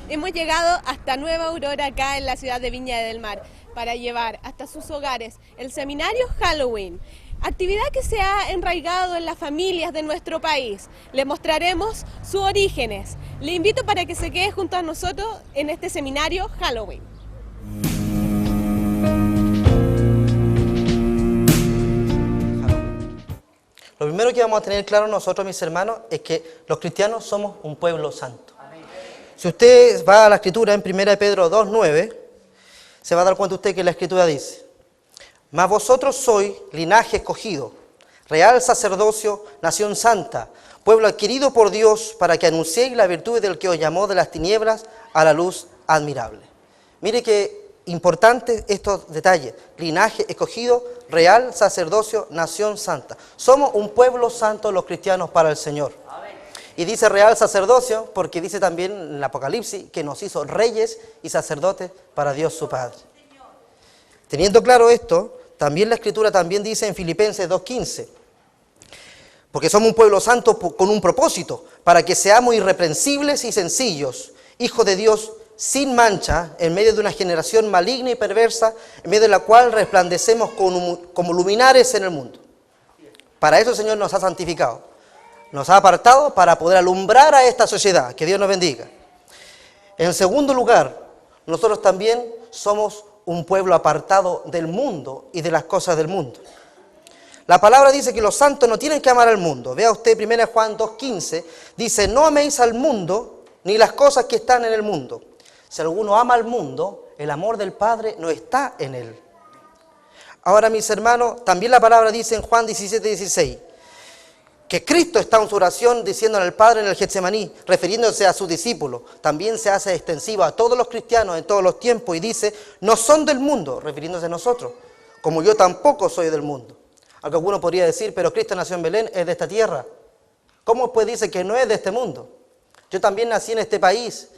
Hemos llegado hasta Nueva Aurora, acá en la ciudad de Viña del Mar, para llevar hasta sus hogares el seminario Halloween, actividad que se ha enraigado en las familias de nuestro país. Les mostraremos sus orígenes. Le invito para que se quede junto a nosotros en este seminario Halloween. Lo primero que vamos a tener claro nosotros, mis hermanos, es que los cristianos somos un pueblo santo. Si usted va a la Escritura en 1 Pedro 2:9, se va a dar cuenta usted que la Escritura dice: mas vosotros sois linaje escogido, real sacerdocio, nación santa, pueblo adquirido por Dios, para que anunciéis la virtud del que os llamó de las tinieblas a la luz admirable. Mire qué importante estos detalles: linaje escogido, real sacerdocio, nación santa. Somos un pueblo santo los cristianos para el Señor. Y dice real sacerdocio porque dice también en el Apocalipsis que nos hizo reyes y sacerdotes para Dios su Padre. Teniendo claro esto, también la Escritura también dice en Filipenses 2:15, porque somos un pueblo santo con un propósito, para que seamos irreprensibles y sencillos, hijos de Dios sin mancha, en medio de una generación maligna y perversa, en medio de la cual resplandecemos como luminares en el mundo. Para eso el Señor nos ha santificado. Nos ha apartado para poder alumbrar a esta sociedad. Que Dios nos bendiga. En segundo lugar, nosotros también somos un pueblo apartado del mundo y de las cosas del mundo. La palabra dice que los santos no tienen que amar al mundo. Vea usted 1 Juan 2:15, dice: no améis al mundo ni las cosas que están en el mundo. Si alguno ama al mundo, el amor del Padre no está en él. Ahora, mis hermanos, también la palabra dice en Juan 17:16, que Cristo está en su oración diciéndole al Padre en el Getsemaní, refiriéndose a sus discípulos. También se hace extensivo a todos los cristianos en todos los tiempos y dice: no son del mundo, refiriéndose a nosotros, como yo tampoco soy del mundo. Aunque alguno podría decir: pero Cristo nació en Belén, es de esta tierra. ¿Cómo pues dice que no es de este mundo? Yo también nací en este país,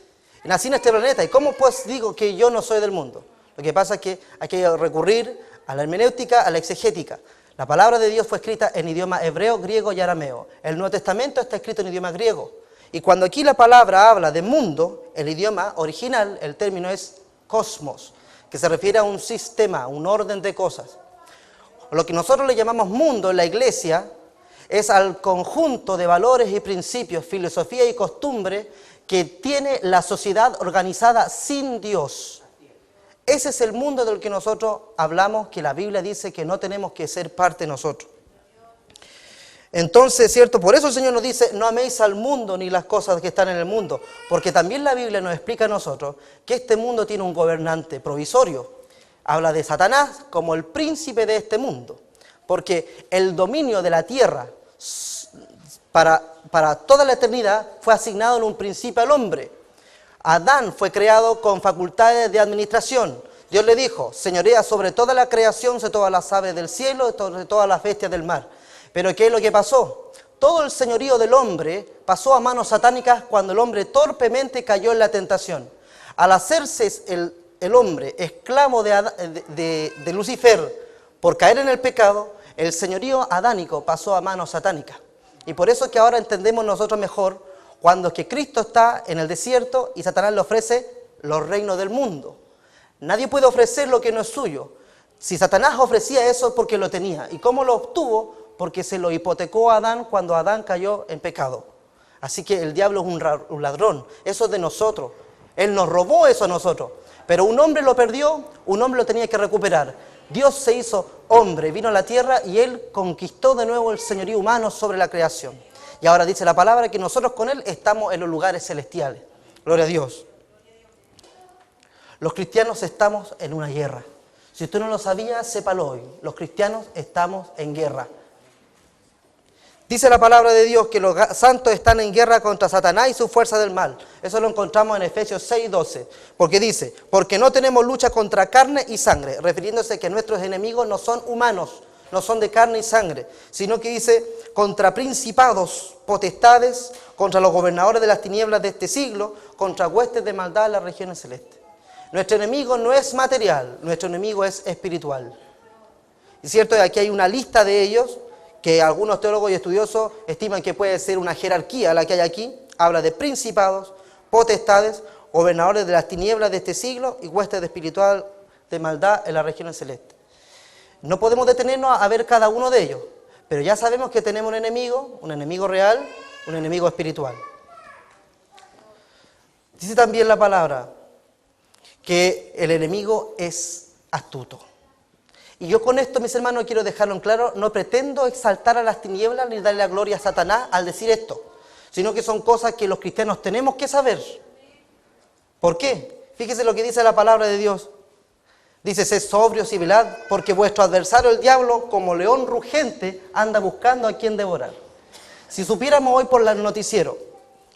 nací en este planeta, ¿y cómo pues digo que yo no soy del mundo? Lo que pasa es que hay que recurrir a la hermenéutica, a la exegética. La palabra de Dios fue escrita en idioma hebreo, griego y arameo. El Nuevo Testamento está escrito en idioma griego. Y cuando aquí la palabra habla de mundo, el idioma original, el término es cosmos, que se refiere a un sistema, un orden de cosas. Lo que nosotros le llamamos mundo en la iglesia es al conjunto de valores y principios, filosofía y costumbre que tiene la sociedad organizada sin Dios. Ese es el mundo del que nosotros hablamos, que la Biblia dice que no tenemos que ser parte nosotros. Entonces, ¿cierto? Por eso el Señor nos dice: no améis al mundo ni las cosas que están en el mundo. Porque también la Biblia nos explica a nosotros que este mundo tiene un gobernante provisorio. Habla de Satanás como el príncipe de este mundo. Porque el dominio de la tierra para toda la eternidad fue asignado en un principio al hombre. Adán fue creado con facultades de administración. Dios le dijo: señorea sobre toda la creación, sobre todas las aves del cielo, sobre todas las bestias del mar. Pero ¿qué es lo que pasó? Todo el señorío del hombre pasó a manos satánicas cuando el hombre torpemente cayó en la tentación. Al hacerse el hombre esclavo de Lucifer por caer en el pecado, el señorío adánico pasó a manos satánicas. Y por eso es que ahora entendemos nosotros mejor cuando es que Cristo está en el desierto y Satanás le ofrece los reinos del mundo. Nadie puede ofrecer lo que no es suyo. Si Satanás ofrecía eso es porque lo tenía. ¿Y cómo lo obtuvo? Porque se lo hipotecó a Adán cuando Adán cayó en pecado. Así que el diablo es un ladrón, eso es de nosotros. Él nos robó eso a nosotros. Pero un hombre lo perdió, un hombre lo tenía que recuperar. Dios se hizo hombre, vino a la tierra y Él conquistó de nuevo el señorío humano sobre la creación. Y ahora dice la palabra que nosotros con Él estamos en los lugares celestiales. Gloria a Dios. Los cristianos estamos en una guerra. Si usted no lo sabía, sépalo hoy. Los cristianos estamos en guerra. Dice la palabra de Dios que los santos están en guerra contra Satanás y su fuerza del mal. Eso lo encontramos en Efesios 6:12. Porque dice, porque no tenemos lucha contra carne y sangre, refiriéndose que nuestros enemigos no son humanos, no son de carne y sangre, sino que dice contra principados, potestades, contra los gobernadores de las tinieblas de este siglo, contra huestes de maldad en las regiones celestes. Nuestro enemigo no es material, nuestro enemigo es espiritual. Y cierto, aquí hay una lista de ellos, que algunos teólogos y estudiosos estiman que puede ser una jerarquía la que hay aquí. Habla de principados, potestades, gobernadores de las tinieblas de este siglo y huestes de espiritual de maldad en las regiones celestes. No podemos detenernos a ver cada uno de ellos, pero ya sabemos que tenemos un enemigo real, un enemigo espiritual. Dice también la palabra que el enemigo es astuto. Y yo con esto, mis hermanos, quiero dejarlo en claro, no pretendo exaltar a las tinieblas ni darle la gloria a Satanás al decir esto, sino que son cosas que los cristianos tenemos que saber. ¿Por qué? Fíjese lo que dice la palabra de Dios. Dice, sed sobrios y velad, porque vuestro adversario el diablo, como león rugente, anda buscando a quien devorar. Si supiéramos hoy por el noticiero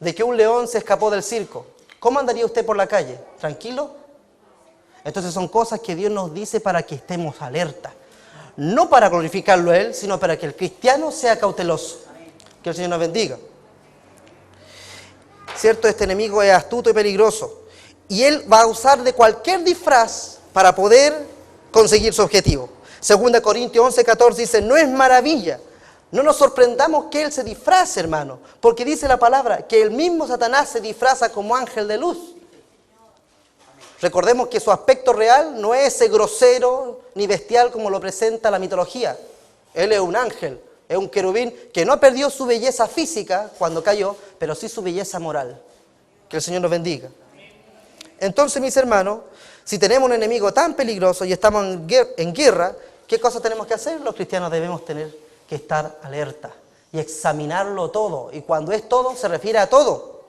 de que un león se escapó del circo, ¿cómo andaría usted por la calle? ¿Tranquilo? Entonces son cosas que Dios nos dice para que estemos alerta. No para glorificarlo a Él, sino para que el cristiano sea cauteloso. Que el Señor nos bendiga. Cierto, este enemigo es astuto y peligroso. Y él va a usar de cualquier disfraz para poder conseguir su objetivo. 2 Corintios 11:14 dice, no es maravilla. No nos sorprendamos que él se disfrace, hermano. Porque dice la palabra que el mismo Satanás se disfraza como ángel de luz. Recordemos que su aspecto real no es ese grosero ni bestial como lo presenta la mitología. Él es un ángel, es un querubín que no perdió su belleza física cuando cayó, pero sí su belleza moral. Que el Señor nos bendiga. Entonces, mis hermanos, si tenemos un enemigo tan peligroso y estamos en guerra, ¿qué cosa tenemos que hacer? Los cristianos debemos tener que estar alerta y examinarlo todo. Y cuando es todo, se refiere a todo.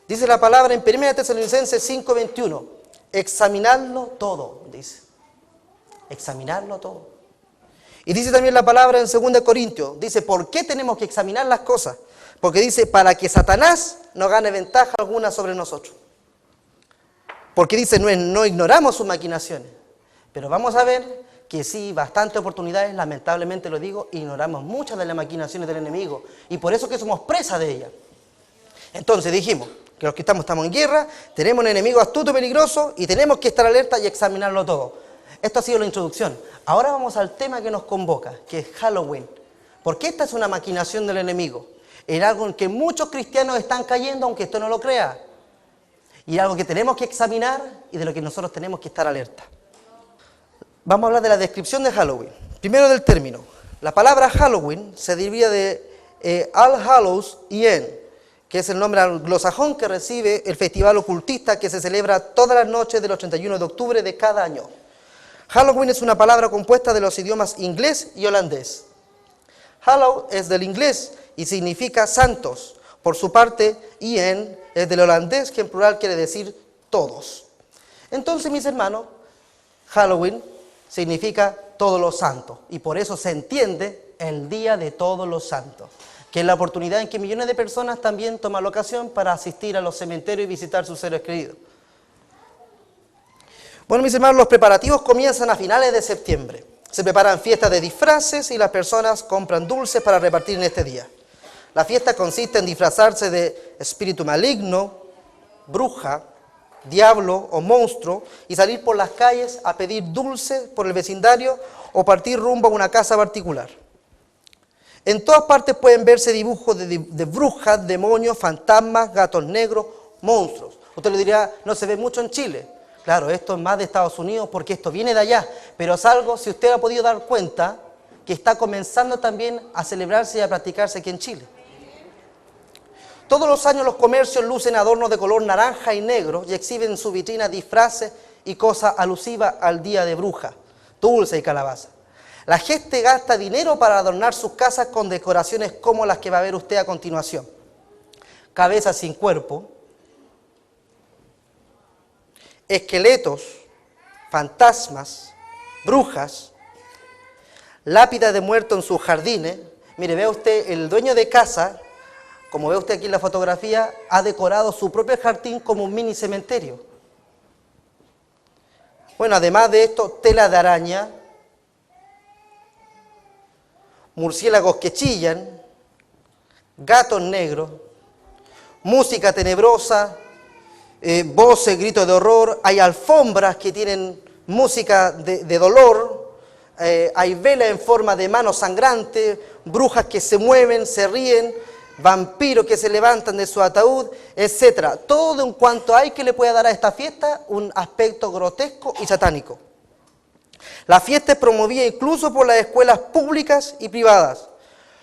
Dice la palabra en 1 Tesalonicenses 5:21. Examinarlo todo, dice. Examinarlo todo. Y dice también la palabra en 2 Corintios. Dice, ¿por qué tenemos que examinar las cosas? Porque dice, para que Satanás no gane ventaja alguna sobre nosotros. Porque dice, no ignoramos sus maquinaciones. Pero vamos a ver que sí, bastantes oportunidades, lamentablemente lo digo, ignoramos muchas de las maquinaciones del enemigo. Y por eso que somos presa de ellas. Entonces dijimos que los que estamos en guerra, tenemos un enemigo astuto y peligroso y tenemos que estar alerta y examinarlo todo. Esto ha sido la introducción. Ahora vamos al tema que nos convoca, que es Halloween. Porque esta es una maquinación del enemigo. En algo en que muchos cristianos están cayendo, aunque esto no lo crea. Y algo que tenemos que examinar y de lo que nosotros tenemos que estar alerta. Vamos a hablar de la descripción de Halloween. Primero del término. La palabra Halloween se deriva de All Hallows Eve, que es el nombre anglosajón que recibe el festival ocultista que se celebra todas las noches de los 31 de octubre de cada año. Halloween es una palabra compuesta de los idiomas inglés y holandés. Hallow es del inglés y significa santos. Por su parte, Ien es del holandés, que en plural quiere decir todos. Entonces, mis hermanos, Halloween significa todos los santos. Y por eso se entiende el Día de Todos los Santos, que es la oportunidad en que millones de personas también toman la ocasión para asistir a los cementerios y visitar sus seres queridos. Bueno, mis hermanos, los preparativos comienzan a finales de septiembre. Se preparan fiestas de disfraces y las personas compran dulces para repartir en este día. La fiesta consiste en disfrazarse de espíritu maligno, bruja, diablo o monstruo y salir por las calles a pedir dulces por el vecindario o partir rumbo a una casa particular. En todas partes pueden verse dibujos de brujas, demonios, fantasmas, gatos negros, monstruos. Usted le diría, no se ve mucho en Chile. Claro, esto es más de Estados Unidos porque esto viene de allá. Pero es algo, si usted ha podido dar cuenta, que está comenzando también a celebrarse y a practicarse aquí en Chile. Todos los años los comercios lucen adornos de color naranja y negro y exhiben en su vitrina disfraces y cosas alusivas al día de bruja, dulce y calabaza. La gente gasta dinero para adornar sus casas con decoraciones como las que va a ver usted a continuación. Cabezas sin cuerpo, esqueletos, fantasmas, brujas, lápidas de muertos en sus jardines. Mire, vea usted, el dueño de casa, como ve usted aquí en la fotografía, ha decorado su propio jardín como un mini cementerio. Bueno, además de esto, tela de araña, murciélagos que chillan, gatos negros, música tenebrosa, voces, gritos de horror, hay alfombras que tienen música de dolor, hay velas en forma de manos sangrantes, brujas que se mueven, se ríen, vampiros que se levantan de su ataúd, etc. Todo en cuanto hay que le pueda dar a esta fiesta un aspecto grotesco y satánico. La fiesta es promovida incluso por las escuelas públicas y privadas.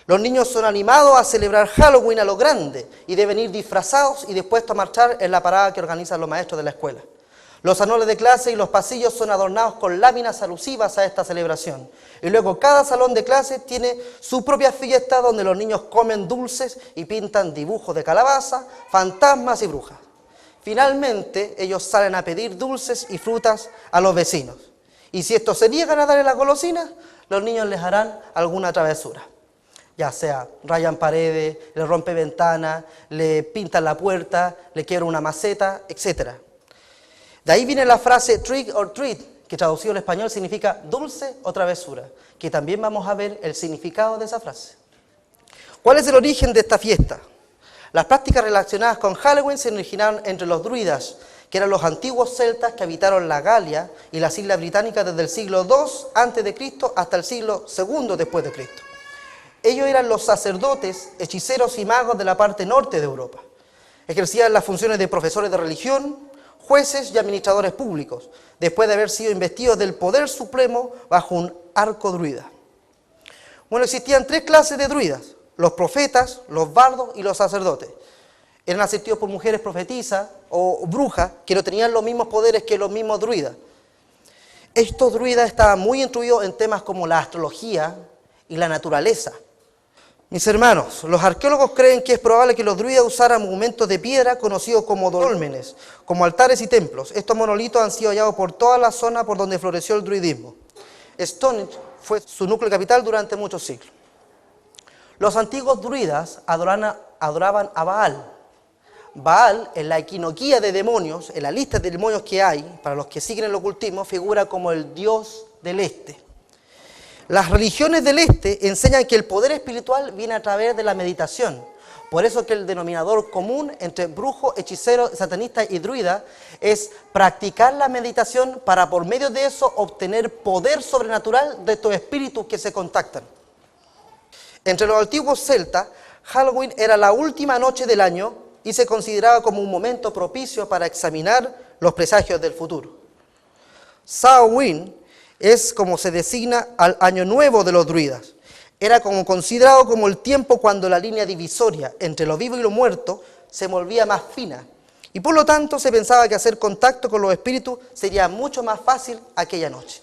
Los niños son animados a celebrar Halloween a lo grande y deben ir disfrazados y dispuestos a marchar en la parada que organizan los maestros de la escuela. Los salones de clase y los pasillos son adornados con láminas alusivas a esta celebración. Y luego cada salón de clase tiene su propia fiesta donde los niños comen dulces y pintan dibujos de calabaza, fantasmas y brujas. Finalmente, ellos salen a pedir dulces y frutas a los vecinos. Y si estos se niegan a darle las golosinas, los niños les harán alguna travesura. Ya sea rayan paredes, le rompen ventanas, le pintan la puerta, le quiebran una maceta, etc. De ahí viene la frase trick or treat, que traducido al español significa dulce o travesura, que también vamos a ver el significado de esa frase. ¿Cuál es el origen de esta fiesta? Las prácticas relacionadas con Halloween se originaron entre los druidas, que eran los antiguos celtas que habitaron la Galia y las islas británicas desde el siglo II a.C. hasta el siglo II después de Cristo. Ellos eran los sacerdotes, hechiceros y magos de la parte norte de Europa. Ejercían las funciones de profesores de religión, jueces y administradores públicos, después de haber sido investidos del poder supremo bajo un arco druida. Bueno, existían tres clases de druidas: los profetas, los bardos y los sacerdotes. Eran asistidos por mujeres profetisas o brujas que no tenían los mismos poderes que los mismos druidas. Estos druidas estaban muy instruidos en temas como la astrología y la naturaleza. Mis hermanos, los arqueólogos creen que es probable que los druidas usaran monumentos de piedra conocidos como dólmenes, como altares y templos. Estos monolitos han sido hallados por toda la zona por donde floreció el druidismo. Stonehenge fue su núcleo capital durante muchos siglos. Los antiguos druidas adoraban a Baal. Baal, en la equinoquía de demonios, en la lista de demonios que hay, para los que siguen el ocultismo, figura como el dios del este. Las religiones del este enseñan que el poder espiritual viene a través de la meditación. Por eso que el denominador común entre brujo, hechicero, satanista y druida es practicar la meditación para por medio de eso obtener poder sobrenatural de estos espíritus que se contactan. Entre los antiguos celtas, Halloween era la última noche del año y se consideraba como un momento propicio para examinar los presagios del futuro. Samhain es como se designa al año nuevo de los druidas. Era como considerado como el tiempo cuando la línea divisoria entre lo vivo y lo muerto se volvía más fina. Y por lo tanto se pensaba que hacer contacto con los espíritus sería mucho más fácil aquella noche.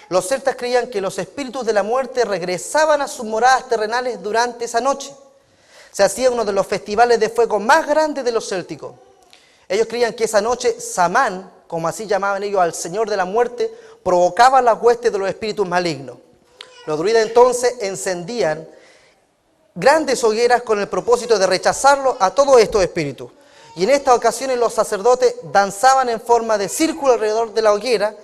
Los celtas creían que los espíritus de la muerte regresaban a sus moradas terrenales durante esa noche. Se hacía uno de los festivales de fuego más grandes de los célticos. Ellos creían que esa noche Samán, como así llamaban ellos al señor de la muerte, provocaba las huestes de los espíritus malignos. Los druidas entonces encendían grandes hogueras con el propósito de rechazarlo a todos estos espíritus. Y en estas ocasiones los sacerdotes danzaban en forma de círculo alrededor de la hoguera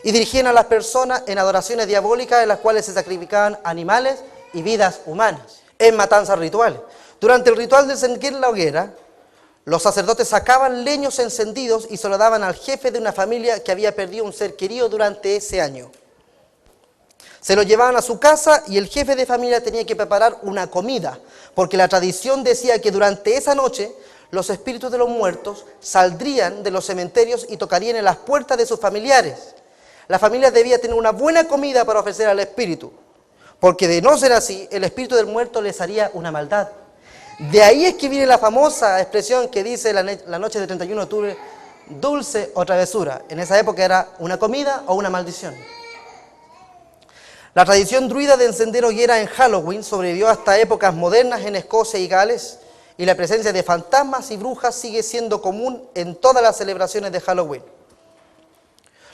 y dirigían a las personas en adoraciones diabólicas en las cuales se sacrificaban animales y vidas humanas, en matanzas rituales. Durante el ritual de encender la hoguera, los sacerdotes sacaban leños encendidos y se lo daban al jefe de una familia que había perdido un ser querido durante ese año. Se lo llevaban a su casa y el jefe de familia tenía que preparar una comida, porque la tradición decía que durante esa noche los espíritus de los muertos saldrían de los cementerios y tocarían en las puertas de sus familiares. La familia debía tener una buena comida para ofrecer al espíritu, porque de no ser así, el espíritu del muerto les haría una maldad. De ahí es que viene la famosa expresión que dice la noche del 31 de octubre, dulce o travesura. En esa época era una comida o una maldición. La tradición druida de encender hoguera en Halloween sobrevivió hasta épocas modernas en Escocia y Gales, y la presencia de fantasmas y brujas sigue siendo común en todas las celebraciones de Halloween.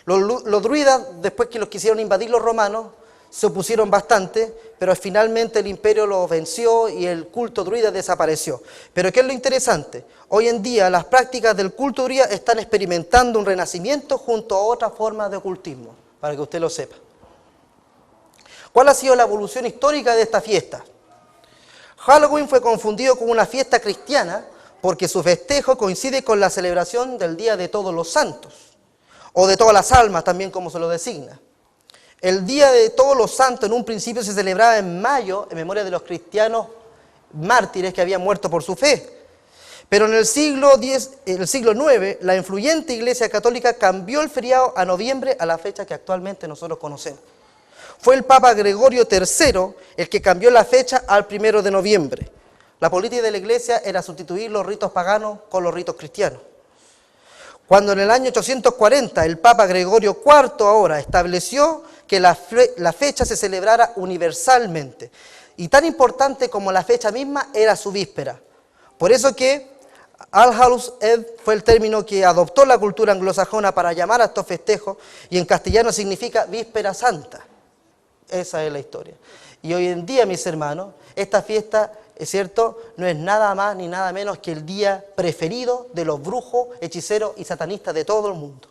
Los druidas, después que los quisieron invadir los romanos, se opusieron bastante, pero finalmente el imperio los venció y el culto druida desapareció. Pero ¿qué es lo interesante? Hoy en día las prácticas del culto druida están experimentando un renacimiento junto a otras formas de ocultismo, para que usted lo sepa. ¿Cuál ha sido la evolución histórica de esta fiesta? Halloween fue confundido con una fiesta cristiana porque su festejo coincide con la celebración del Día de Todos los Santos, o de todas las almas también como se lo designa. El Día de Todos los Santos en un principio se celebraba en mayo en memoria de los cristianos mártires que habían muerto por su fe. Pero en el siglo IX, la influyente Iglesia Católica cambió el feriado a noviembre a la fecha que actualmente nosotros conocemos. Fue el Papa Gregorio III el que cambió la fecha al 1 de noviembre. La política de la Iglesia era sustituir los ritos paganos con los ritos cristianos. Cuando en el año 840 el Papa Gregorio IV ahora estableció que la fecha se celebrara universalmente, y tan importante como la fecha misma era su víspera. Por eso que All Hallows Eve fue el término que adoptó la cultura anglosajona para llamar a estos festejos, y en castellano significa víspera santa. Esa es la historia. Y hoy en día, mis hermanos, esta fiesta, es cierto, no es nada más ni nada menos que el día preferido de los brujos, hechiceros y satanistas de todo el mundo.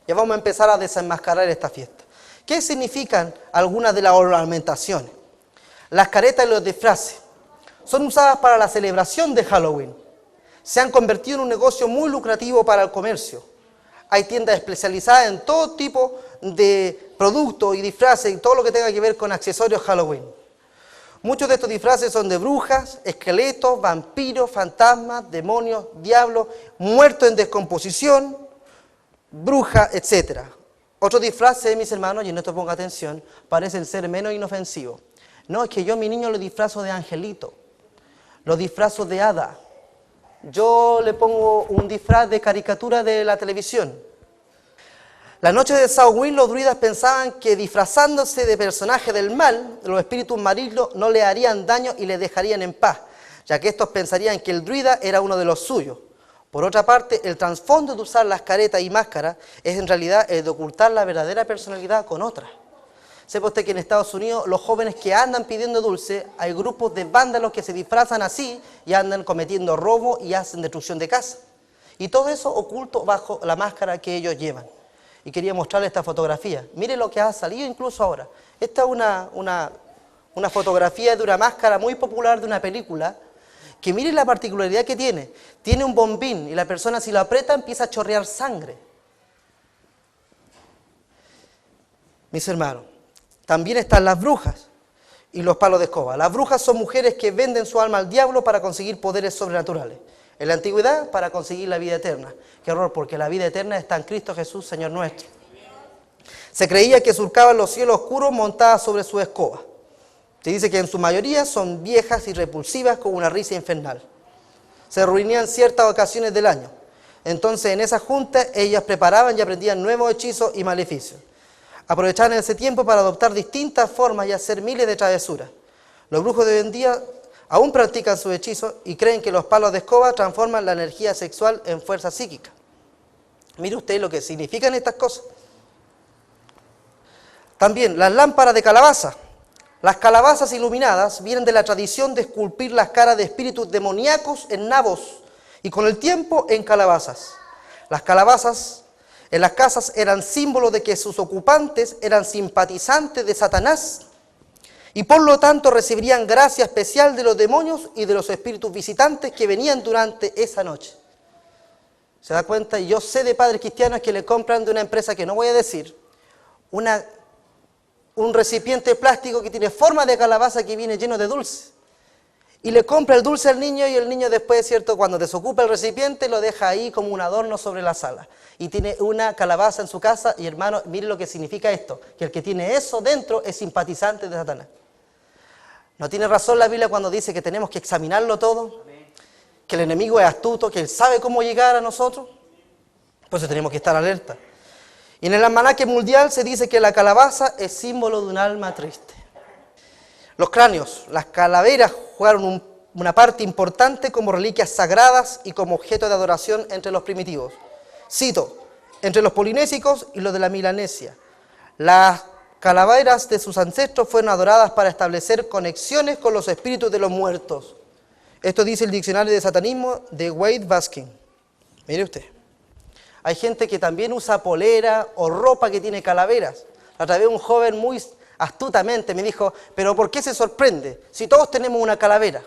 Ya vamos a empezar a desenmascarar esta fiesta. ¿Qué significan algunas de las ornamentaciones? Las caretas y los disfraces son usadas para la celebración de Halloween. Se han convertido en un negocio muy lucrativo para el comercio. Hay tiendas especializadas en todo tipo de productos y disfraces y todo lo que tenga que ver con accesorios Halloween. Muchos de estos disfraces son de brujas, esqueletos, vampiros, fantasmas, demonios, diablos, muertos en descomposición, brujas, etc. Otros disfraces, mis hermanos, y en esto ponga atención, parecen ser menos inofensivos. No, es que yo a mi niño lo disfrazo de angelito, lo disfrazo de hada. Yo le pongo un disfraz de caricatura de la televisión. La noche de Samhain los druidas pensaban que disfrazándose de personaje del mal, los espíritus malignos no le harían daño y le dejarían en paz, ya que estos pensarían que el druida era uno de los suyos. Por otra parte, el trasfondo de usar las caretas y máscaras es en realidad el de ocultar la verdadera personalidad con otra. Sepa usted que en Estados Unidos los jóvenes que andan pidiendo dulce, hay grupos de vándalos que se disfrazan así y andan cometiendo robo y hacen destrucción de casa. Y todo eso oculto bajo la máscara que ellos llevan. Y quería mostrarle esta fotografía. Mire lo que ha salido incluso ahora. Esta es una fotografía de una máscara muy popular de una película, que miren la particularidad que tiene. Tiene un bombín y la persona si lo aprieta empieza a chorrear sangre. Mis hermanos, también están las brujas y los palos de escoba. Las brujas son mujeres que venden su alma al diablo para conseguir poderes sobrenaturales. En la antigüedad, para conseguir la vida eterna. Qué horror, porque la vida eterna está en Cristo Jesús, Señor nuestro. Se creía que surcaban los cielos oscuros montadas sobre su escoba. Se dice que en su mayoría son viejas y repulsivas con una risa infernal. Se reunían ciertas ocasiones del año. Entonces, en esas juntas, ellas preparaban y aprendían nuevos hechizos y maleficios. Aprovechaban ese tiempo para adoptar distintas formas y hacer miles de travesuras. Los brujos de hoy en día aún practican sus hechizos y creen que los palos de escoba transforman la energía sexual en fuerza psíquica. Mire usted lo que significan estas cosas. También las lámparas de calabaza. Las calabazas iluminadas vienen de la tradición de esculpir las caras de espíritus demoníacos en nabos y con el tiempo en calabazas. Las calabazas en las casas eran símbolo de que sus ocupantes eran simpatizantes de Satanás y por lo tanto recibirían gracia especial de los demonios y de los espíritus visitantes que venían durante esa noche. ¿Se da cuenta? Yo sé de padres cristianos que le compran de una empresa que no voy a decir un un recipiente plástico que tiene forma de calabaza que viene lleno de dulce. Y le compra el dulce al niño y el niño después, ¿cierto?, cuando desocupa el recipiente lo deja ahí como un adorno sobre la sala. Y tiene una calabaza en su casa y hermano, mire lo que significa esto, que el que tiene eso dentro es simpatizante de Satanás. ¿No tiene razón la Biblia cuando dice que tenemos que examinarlo todo? Que el enemigo es astuto, que él sabe cómo llegar a nosotros. Por eso tenemos que estar alerta. Y en el almanaque mundial se dice que la calabaza es símbolo de un alma triste. Los cráneos, las calaveras jugaron una parte importante como reliquias sagradas y como objeto de adoración entre los primitivos. Cito, entre los polinésicos y los de la Melanesia. Las calaveras de sus ancestros fueron adoradas para establecer conexiones con los espíritus de los muertos. Esto dice el diccionario de satanismo de Wade Baskin. Mire usted. Hay gente que también usa polera o ropa que tiene calaveras. La otra vez un joven muy astutamente me dijo, pero ¿por qué se sorprende? Si todos tenemos una calavera.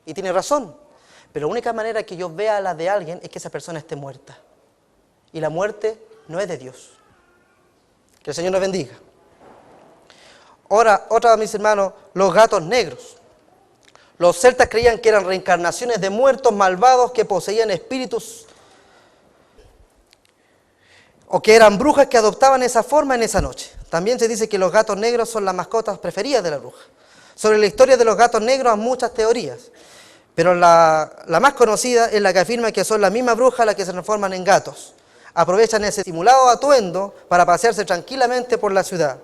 Y tiene razón. Pero la única manera que yo vea la de alguien es que esa persona esté muerta. Y la muerte no es de Dios. Que el Señor nos bendiga. Ahora, otra de mis hermanos, los gatos negros. Los celtas creían que eran reencarnaciones de muertos malvados que poseían espíritus o que eran brujas que adoptaban esa forma en esa noche. También se dice que los gatos negros son las mascotas preferidas de la bruja. Sobre la historia de los gatos negros hay muchas teorías, pero la más conocida es la que afirma que son las mismas brujas las que se transforman en gatos. Aprovechan ese simulado atuendo para pasearse tranquilamente por la ciudad.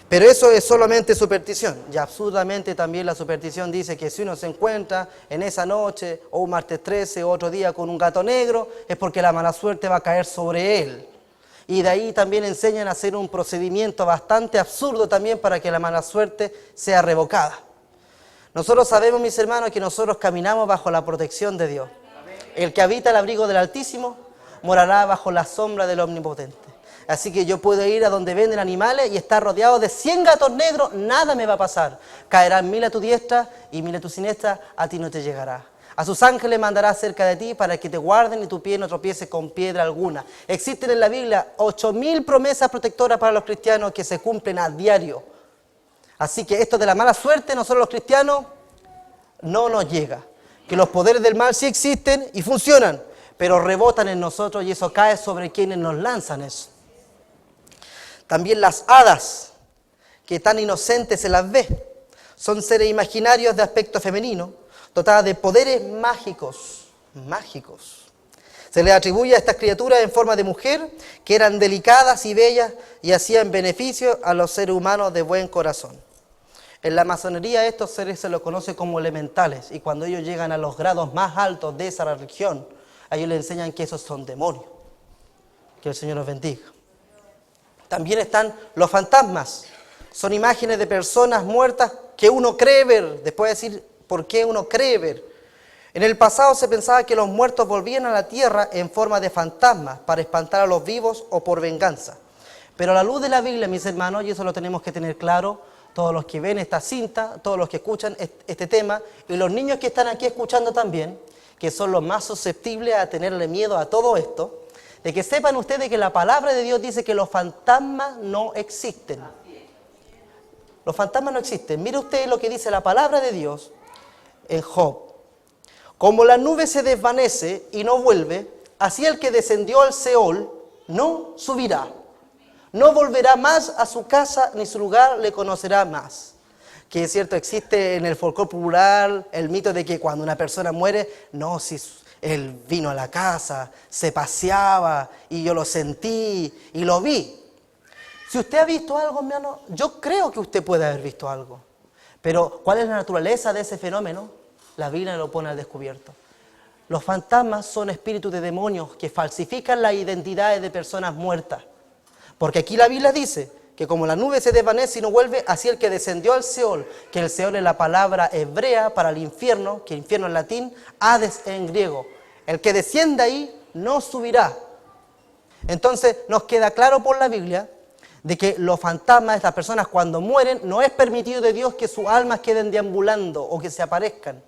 Pero eso es solamente superstición. Y absurdamente también la superstición dice que si uno se encuentra en esa noche, o un martes 13 o otro día con un gato negro, es porque la mala suerte va a caer sobre él. Y de ahí también enseñan a hacer un procedimiento bastante absurdo también para que la mala suerte sea revocada. Nosotros sabemos, mis hermanos, que nosotros caminamos bajo la protección de Dios. El que habita el abrigo del Altísimo morará bajo la sombra del Omnipotente. Así que yo puedo ir a donde venden animales y estar rodeado de 100 gatos negros, nada me va a pasar. Caerán 1000 a tu diestra y 1000 a tu siniestra, a ti no te llegará. A sus ángeles mandará cerca de ti para que te guarden y tu pie no tropiece con piedra alguna. Existen en la Biblia 8000 promesas protectoras para los cristianos que se cumplen a diario. Así que esto de la mala suerte, nosotros los cristianos, no nos llega. Que los poderes del mal sí existen y funcionan, pero rebotan en nosotros y eso cae sobre quienes nos lanzan eso. También las hadas, que tan inocentes se las ve, son seres imaginarios de aspecto femenino, dotadas de poderes mágicos. Se les atribuye a estas criaturas en forma de mujer, que eran delicadas y bellas y hacían beneficio a los seres humanos de buen corazón. En la masonería estos seres se los conoce como elementales, y cuando ellos llegan a los grados más altos de esa religión, a ellos les enseñan que esos son demonios. Que el Señor los bendiga. También están los fantasmas. Son imágenes de personas muertas que uno cree ver. Después de decir por qué uno cree ver. En el pasado se pensaba que los muertos volvían a la tierra en forma de fantasmas para espantar a los vivos o por venganza. Pero a la luz de la Biblia, mis hermanos, y eso lo tenemos que tener claro, todos los que ven esta cinta, todos los que escuchan este tema, y los niños que están aquí escuchando también, que son los más susceptibles a tenerle miedo a todo esto, de que sepan ustedes que la palabra de Dios dice que los fantasmas no existen. Los fantasmas no existen. Mire usted lo que dice la palabra de Dios en Job. Como la nube se desvanece y no vuelve, así el que descendió al Seol no subirá. No volverá más a su casa, ni su lugar le conocerá más. Que es cierto, existe en el folclore popular el mito de que cuando una persona muere, no, si él vino a la casa, se paseaba y yo lo sentí y lo vi. Si usted ha visto algo, mi hermano, yo creo que usted puede haber visto algo. Pero ¿cuál es la naturaleza de ese fenómeno? La Biblia lo pone al descubierto. Los fantasmas son espíritus de demonios que falsifican las identidades de personas muertas. Porque aquí la Biblia dice que como la nube se desvanece y no vuelve, así el que descendió al Seol, que el Seol es la palabra hebrea para el infierno, que infierno en latín, Hades en griego. El que descienda ahí no subirá. Entonces nos queda claro por la Biblia de que los fantasmas de estas personas cuando mueren no es permitido de Dios que sus almas queden deambulando o que se aparezcan.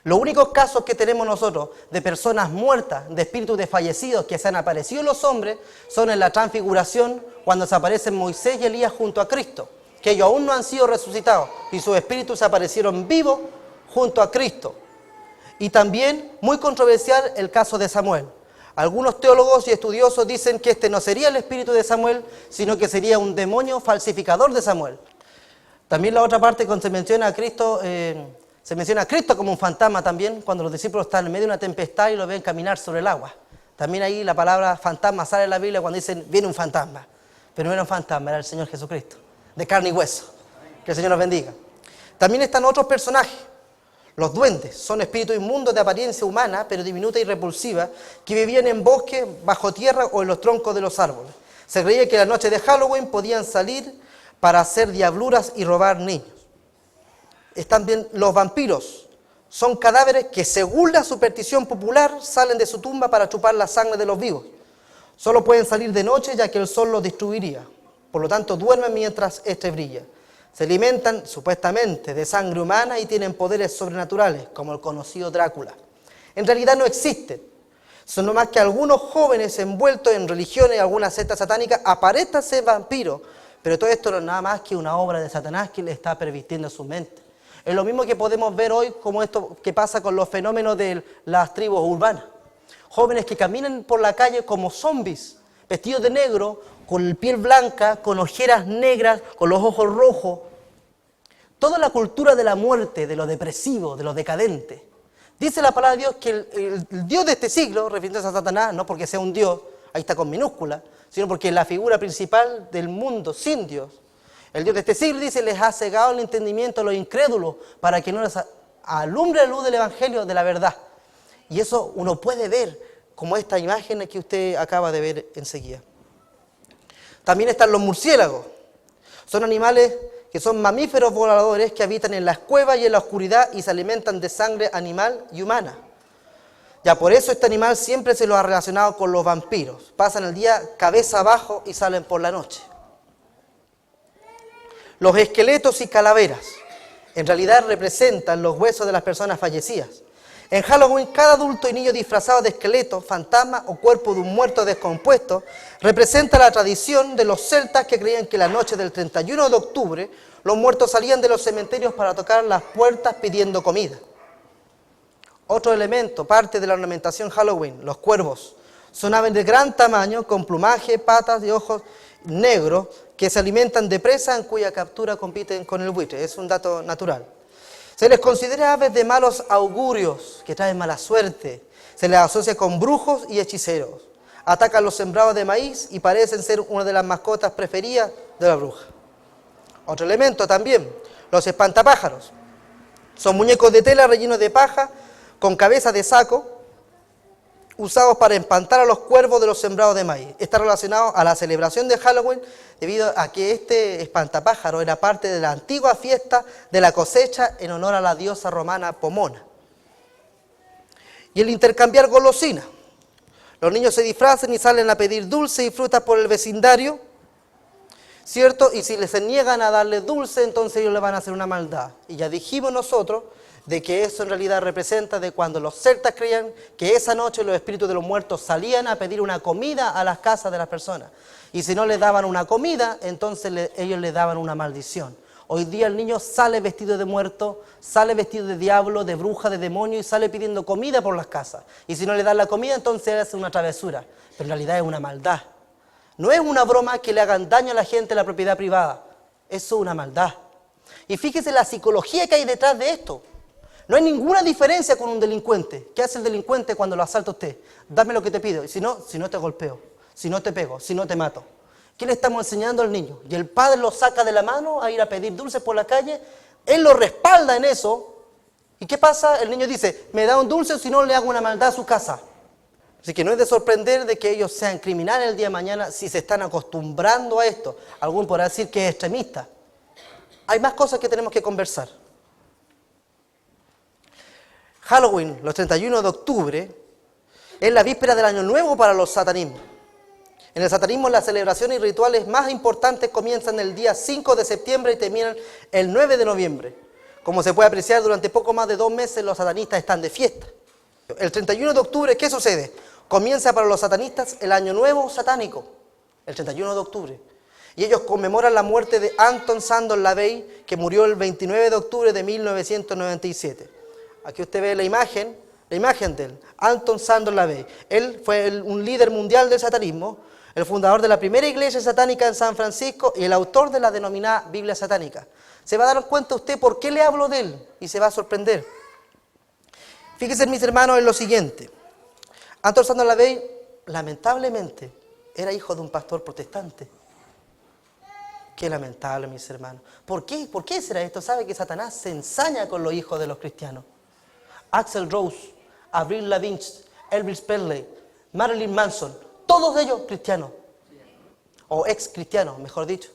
Los únicos casos que tenemos nosotros de personas muertas, de espíritus de fallecidos que se han aparecido en los hombres, son en la transfiguración, cuando se aparecen Moisés y Elías junto a Cristo, que ellos aún no han sido resucitados y sus espíritus se aparecieron vivos junto a Cristo. Y también, muy controversial, el caso de Samuel. Algunos teólogos y estudiosos dicen que este no sería el espíritu de Samuel, sino que sería un demonio falsificador de Samuel. También la otra parte, cuando se menciona a Cristo, se menciona a Cristo como un fantasma también, cuando los discípulos están en medio de una tempestad y lo ven caminar sobre el agua. También ahí la palabra fantasma sale en la Biblia cuando dicen, viene un fantasma. Pero no era un fantasma, era el Señor Jesucristo, de carne y hueso. Que el Señor los bendiga. También están otros personajes. Los duendes son espíritus inmundos de apariencia humana, pero diminuta y repulsiva, que vivían en bosques, bajo tierra o en los troncos de los árboles. Se creía que la noche de Halloween podían salir para hacer diabluras y robar niños. Están bien los vampiros. Son cadáveres que, según la superstición popular, salen de su tumba para chupar la sangre de los vivos. Solo pueden salir de noche, ya que el sol los destruiría. Por lo tanto, duermen mientras éste brilla. Se alimentan, supuestamente, de sangre humana y tienen poderes sobrenaturales, como el conocido Drácula. En realidad no existen. Son nomás que algunos jóvenes envueltos en religiones y alguna secta satánica aparentan ser vampiros, pero todo esto no es nada más que una obra de Satanás que le está pervirtiendo su mente. Es lo mismo que podemos ver hoy como esto que pasa con los fenómenos de las tribus urbanas. Jóvenes que caminan por la calle como zombies, vestidos de negro, con piel blanca, con ojeras negras, con los ojos rojos. Toda la cultura de la muerte, de lo depresivo, de lo decadente. Dice la palabra de Dios que el Dios de este siglo, refiriéndose a Satanás, no porque sea un Dios, ahí está con minúscula, sino porque es la figura principal del mundo sin Dios. El Dios de este siglo, dice, les ha cegado el entendimiento a los incrédulos para que no les alumbre la luz del Evangelio de la verdad. Y eso uno puede ver como esta imagen que usted acaba de ver enseguida. También están los murciélagos. Son animales que son mamíferos voladores que habitan en las cuevas y en la oscuridad y se alimentan de sangre animal y humana. Ya por eso este animal siempre se lo ha relacionado con los vampiros. Pasan el día cabeza abajo y salen por la noche. Los esqueletos y calaveras en realidad representan los huesos de las personas fallecidas. En Halloween, cada adulto y niño disfrazado de esqueleto, fantasma o cuerpo de un muerto descompuesto representa la tradición de los celtas que creían que la noche del 31 de octubre los muertos salían de los cementerios para tocar las puertas pidiendo comida. Otro elemento, parte de la ornamentación Halloween, los cuervos. Son aves de gran tamaño, con plumaje, patas y ojos negros, que se alimentan de presa en cuya captura compiten con el buitre. Es un dato natural. Se les considera aves de malos augurios, que traen mala suerte. Se les asocia con brujos y hechiceros. Atacan los sembrados de maíz y parecen ser una de las mascotas preferidas de la bruja. Otro elemento también, los espantapájaros. Son muñecos de tela rellenos de paja, con cabeza de saco, usados para espantar a los cuervos de los sembrados de maíz. Está relacionado a la celebración de Halloween debido a que este espantapájaro era parte de la antigua fiesta de la cosecha en honor a la diosa romana Pomona. Y el intercambiar golosinas. Los niños se disfrazan y salen a pedir dulces y frutas por el vecindario, ¿cierto? Y si les niegan a darles dulce, entonces ellos le van a hacer una maldad. Y ya dijimos nosotros de que eso en realidad representa de cuando los celtas creían que esa noche los espíritus de los muertos salían a pedir una comida a las casas de las personas. Y si no les daban una comida, entonces ellos les daban una maldición. Hoy día el niño sale vestido de muerto, sale vestido de diablo, de bruja, de demonio y sale pidiendo comida por las casas. Y si no le dan la comida, entonces él hace una travesura. Pero en realidad es una maldad. No es una broma que le hagan daño a la gente en la propiedad privada. Eso es una maldad. Y fíjese la psicología que hay detrás de esto. No hay ninguna diferencia con un delincuente. ¿Qué hace el delincuente cuando lo asalta a usted? Dame lo que te pido, y si no te golpeo, si no te pego, si no te mato. ¿Qué le estamos enseñando al niño? Y el padre lo saca de la mano a ir a pedir dulces por la calle, él lo respalda en eso, ¿y qué pasa? El niño dice, me da un dulce o si no le hago una maldad a su casa. Así que no es de sorprender de que ellos sean criminales el día de mañana si se están acostumbrando a esto. Algún podrá decir que es extremista. Hay más cosas que tenemos que conversar. Halloween, los 31 de octubre, es la víspera del Año Nuevo para los satanismos. En el satanismo, las celebraciones y rituales más importantes comienzan el día 5 de septiembre y terminan el 9 de noviembre. Como se puede apreciar, durante poco más de 2 meses los satanistas están de fiesta. El 31 de octubre, ¿qué sucede? Comienza para los satanistas el Año Nuevo satánico, el 31 de octubre. Y ellos conmemoran la muerte de Anton Szandor LaVey, que murió el 29 de octubre de 1997. Aquí usted ve la imagen de él, Anton Szandor LaVey. Él fue un líder mundial del satanismo, el fundador de la primera iglesia satánica en San Francisco y el autor de la denominada Biblia satánica. Se va a dar cuenta usted por qué le hablo de él y se va a sorprender. Fíjense, mis hermanos, en lo siguiente. Anton Szandor LaVey, lamentablemente, era hijo de un pastor protestante. Qué lamentable, mis hermanos. ¿Por qué? ¿Por qué será esto? ¿Sabe que Satanás se ensaña con los hijos de los cristianos? Axl Rose, Avril Lavigne, Elvis Presley, Marilyn Manson, todos ellos cristianos. O ex cristianos, mejor dicho.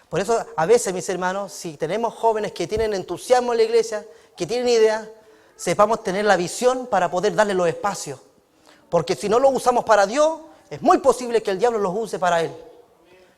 Por eso, a veces, mis hermanos, si tenemos jóvenes que tienen entusiasmo en la iglesia, que tienen ideas, sepamos tener la visión para poder darle los espacios. Porque si no lo usamos para Dios, es muy posible que el diablo los use para él.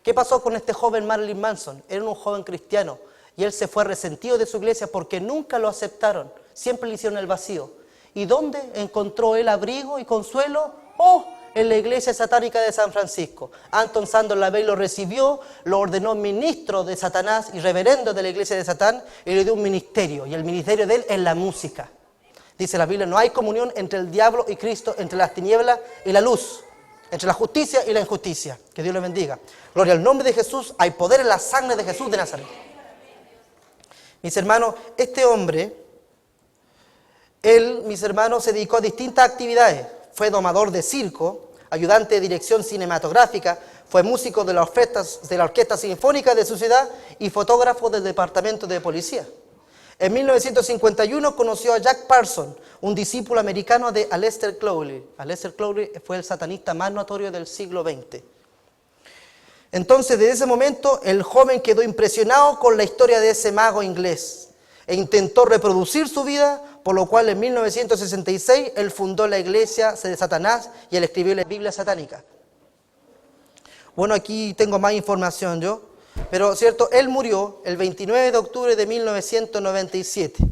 ¿Qué pasó con este joven Marilyn Manson? Era un joven cristiano y él se fue resentido de su iglesia porque nunca lo aceptaron. Siempre le hicieron el vacío. ¿Y dónde encontró él abrigo y consuelo? ¡Oh! En la iglesia satánica de San Francisco. Anton Szandor LaVey lo recibió, lo ordenó ministro de Satanás y reverendo de la iglesia de Satán y le dio un ministerio. Y el ministerio de él es la música. Dice la Biblia, no hay comunión entre el diablo y Cristo, entre las tinieblas y la luz, entre la justicia y la injusticia. Que Dios le bendiga. Gloria al nombre de Jesús, hay poder en la sangre de Jesús de Nazaret. Mis hermanos, este hombre, él, mis hermanos, se dedicó a distintas actividades. Fue domador de circo, ayudante de dirección cinematográfica, fue músico de la orquesta sinfónica de su ciudad y fotógrafo del departamento de policía. En 1951 conoció a Jack Parsons, un discípulo americano de Aleister Crowley. Aleister Crowley fue el satanista más notorio del siglo XX. Entonces, desde ese momento, el joven quedó impresionado con la historia de ese mago inglés e intentó reproducir su vida, por lo cual en 1966 él fundó la iglesia de Satanás y él escribió la Biblia satánica. Bueno, aquí tengo más información yo. Pero, ¿cierto? Él murió el 29 de octubre de 1997.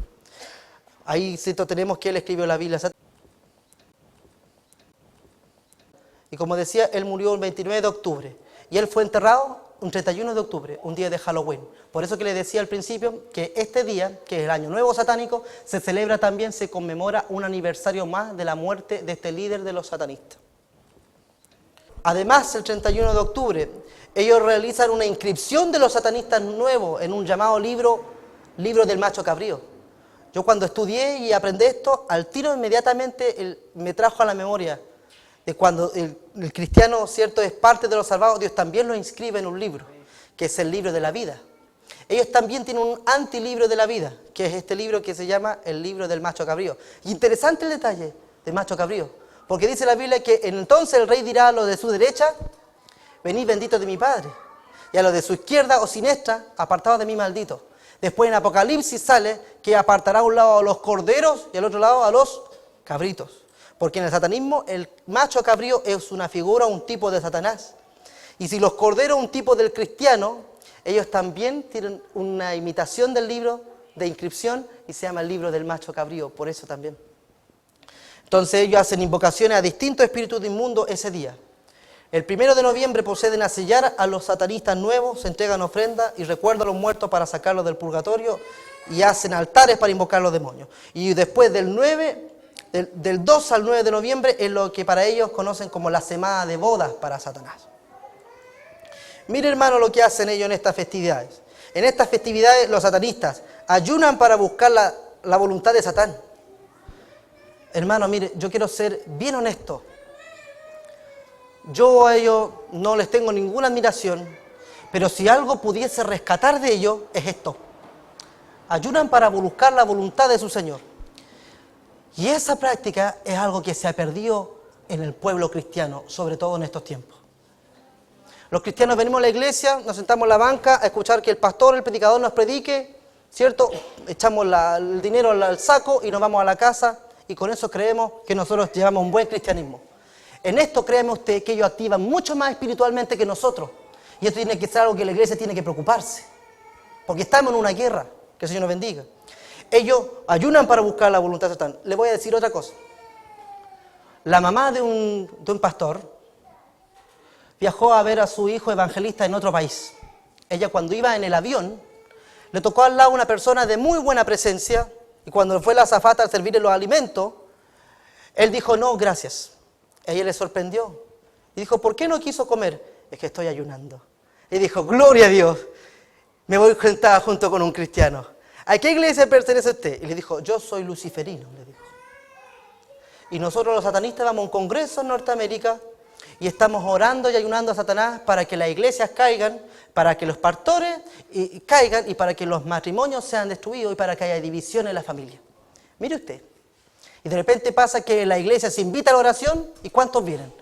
Ahí, ¿cierto? Tenemos que él escribió la Biblia satánica. Y como decía, él murió el 29 de octubre. Y él fue enterrado un 31 de octubre, un día de Halloween. Por eso que le decía al principio que este día, que es el Año Nuevo Satánico, se celebra también, se conmemora un aniversario más de la muerte de este líder de los satanistas. Además, el 31 de octubre, ellos realizan una inscripción de los satanistas nuevos en un llamado libro del macho cabrío. Yo cuando estudié y aprendí esto, al tiro inmediatamente me trajo a la memoria de cuando el cristiano, ¿cierto?, es parte de los salvados, Dios también lo inscribe en un libro, que es el libro de la vida. Ellos también tienen un antilibro de la vida, que es este libro que se llama el libro del macho cabrío. Y interesante el detalle del macho cabrío, porque dice la Biblia que entonces el rey dirá a los de su derecha, venid benditos de mi Padre, y a los de su izquierda o siniestra, apartados de mí malditos. Después en Apocalipsis sale que apartará a un lado a los corderos y al otro lado a los cabritos. Porque en el satanismo el macho cabrío es una figura, un tipo de Satanás. Y si los corderos un tipo del cristiano, ellos también tienen una imitación del libro de inscripción y se llama el libro del macho cabrío, por eso también. Entonces ellos hacen invocaciones a distintos espíritus inmundos ese día. El 1 de noviembre proceden a sellar a los satanistas nuevos, se entregan ofrendas y recuerdan a los muertos para sacarlos del purgatorio y hacen altares para invocar a los demonios. Y después del 2 al 9 de noviembre es lo que para ellos conocen como la semana de bodas para Satanás. Mire, hermano, lo que hacen ellos en estas festividades. En estas festividades los satanistas ayunan para buscar la voluntad de Satán. Hermano, mire, yo quiero ser bien honesto. Yo a ellos no les tengo ninguna admiración, pero si algo pudiese rescatar de ellos es esto. Ayunan para buscar la voluntad de su Señor. Y esa práctica es algo que se ha perdido en el pueblo cristiano, sobre todo en estos tiempos. Los cristianos venimos a la iglesia, nos sentamos en la banca a escuchar que el pastor, el predicador nos predique, ¿cierto? Echamos el dinero al saco y nos vamos a la casa y con eso creemos que nosotros llevamos un buen cristianismo. En esto créame usted que ellos activan mucho más espiritualmente que nosotros. Y esto tiene que ser algo que la iglesia tiene que preocuparse. Porque estamos en una guerra. Que el Señor nos bendiga. Ellos ayunan para buscar la voluntad de Satán. Le voy a decir otra cosa. La mamá de un pastor viajó a ver a su hijo evangelista en otro país. Ella, cuando iba en el avión, le tocó al lado una persona de muy buena presencia, y cuando fue la azafata a servirle los alimentos, él dijo, no, gracias. Ella le sorprendió y dijo, ¿por qué no quiso comer? Es que estoy ayunando. Y dijo, gloria a Dios, me voy sentada junto con un cristiano. ¿A qué iglesia pertenece usted? Y le dijo, yo soy luciferino, le dijo. Y nosotros los satanistas vamos a un congreso en Norteamérica y estamos orando y ayunando a Satanás para que las iglesias caigan, para que los pastores caigan y para que los matrimonios sean destruidos y para que haya división en la familia. Mire usted. Y de repente pasa que la iglesia se invita a la oración y ¿cuántos vienen?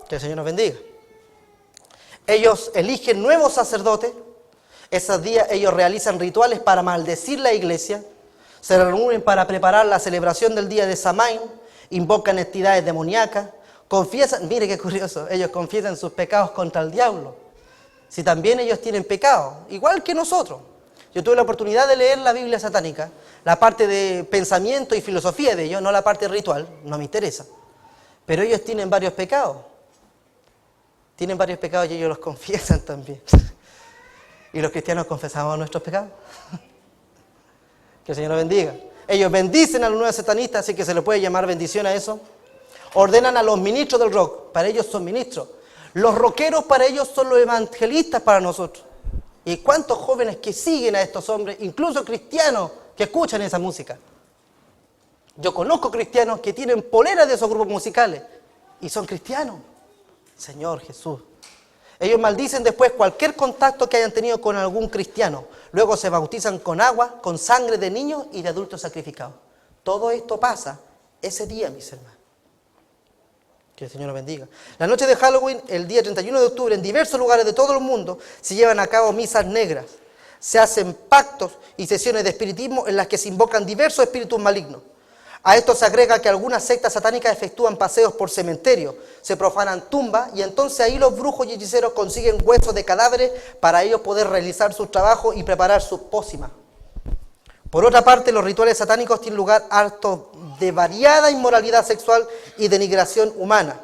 Que el Señor nos bendiga. Ellos eligen nuevos sacerdotes. Esos días ellos realizan rituales para maldecir la iglesia. Se reúnen para preparar la celebración del día de Samaín. Invocan entidades demoníacas. Confiesan, mire qué curioso, ellos confiesan sus pecados contra el diablo. Si también ellos tienen pecado, igual que nosotros. Yo tuve la oportunidad de leer la Biblia satánica, la parte de pensamiento y filosofía de ellos, no la parte ritual, no me interesa. Pero ellos tienen varios pecados. Tienen varios pecados y ellos los confiesan también. ¿Y los cristianos confesamos nuestros pecados? Que el Señor nos bendiga. Ellos bendicen a los nuevos satanistas, así que se le puede llamar bendición a eso. Ordenan a los ministros del rock, para ellos son ministros. Los rockeros para ellos son los evangelistas para nosotros. ¿Y cuántos jóvenes que siguen a estos hombres, incluso cristianos, que escuchan esa música? Yo conozco cristianos que tienen poleras de esos grupos musicales y son cristianos. Señor Jesús. Ellos maldicen después cualquier contacto que hayan tenido con algún cristiano. Luego se bautizan con agua, con sangre de niños y de adultos sacrificados. Todo esto pasa ese día, mis hermanos. Que el Señor nos bendiga. La noche de Halloween, el día 31 de octubre, en diversos lugares de todo el mundo, se llevan a cabo misas negras. Se hacen pactos y sesiones de espiritismo en las que se invocan diversos espíritus malignos. A esto se agrega que algunas sectas satánicas efectúan paseos por cementerios, se profanan tumbas y entonces ahí los brujos y hechiceros consiguen huesos de cadáveres para ellos poder realizar sus trabajos y preparar sus pócimas. Por otra parte, los rituales satánicos tienen lugar hartos de variada inmoralidad sexual y denigración humana,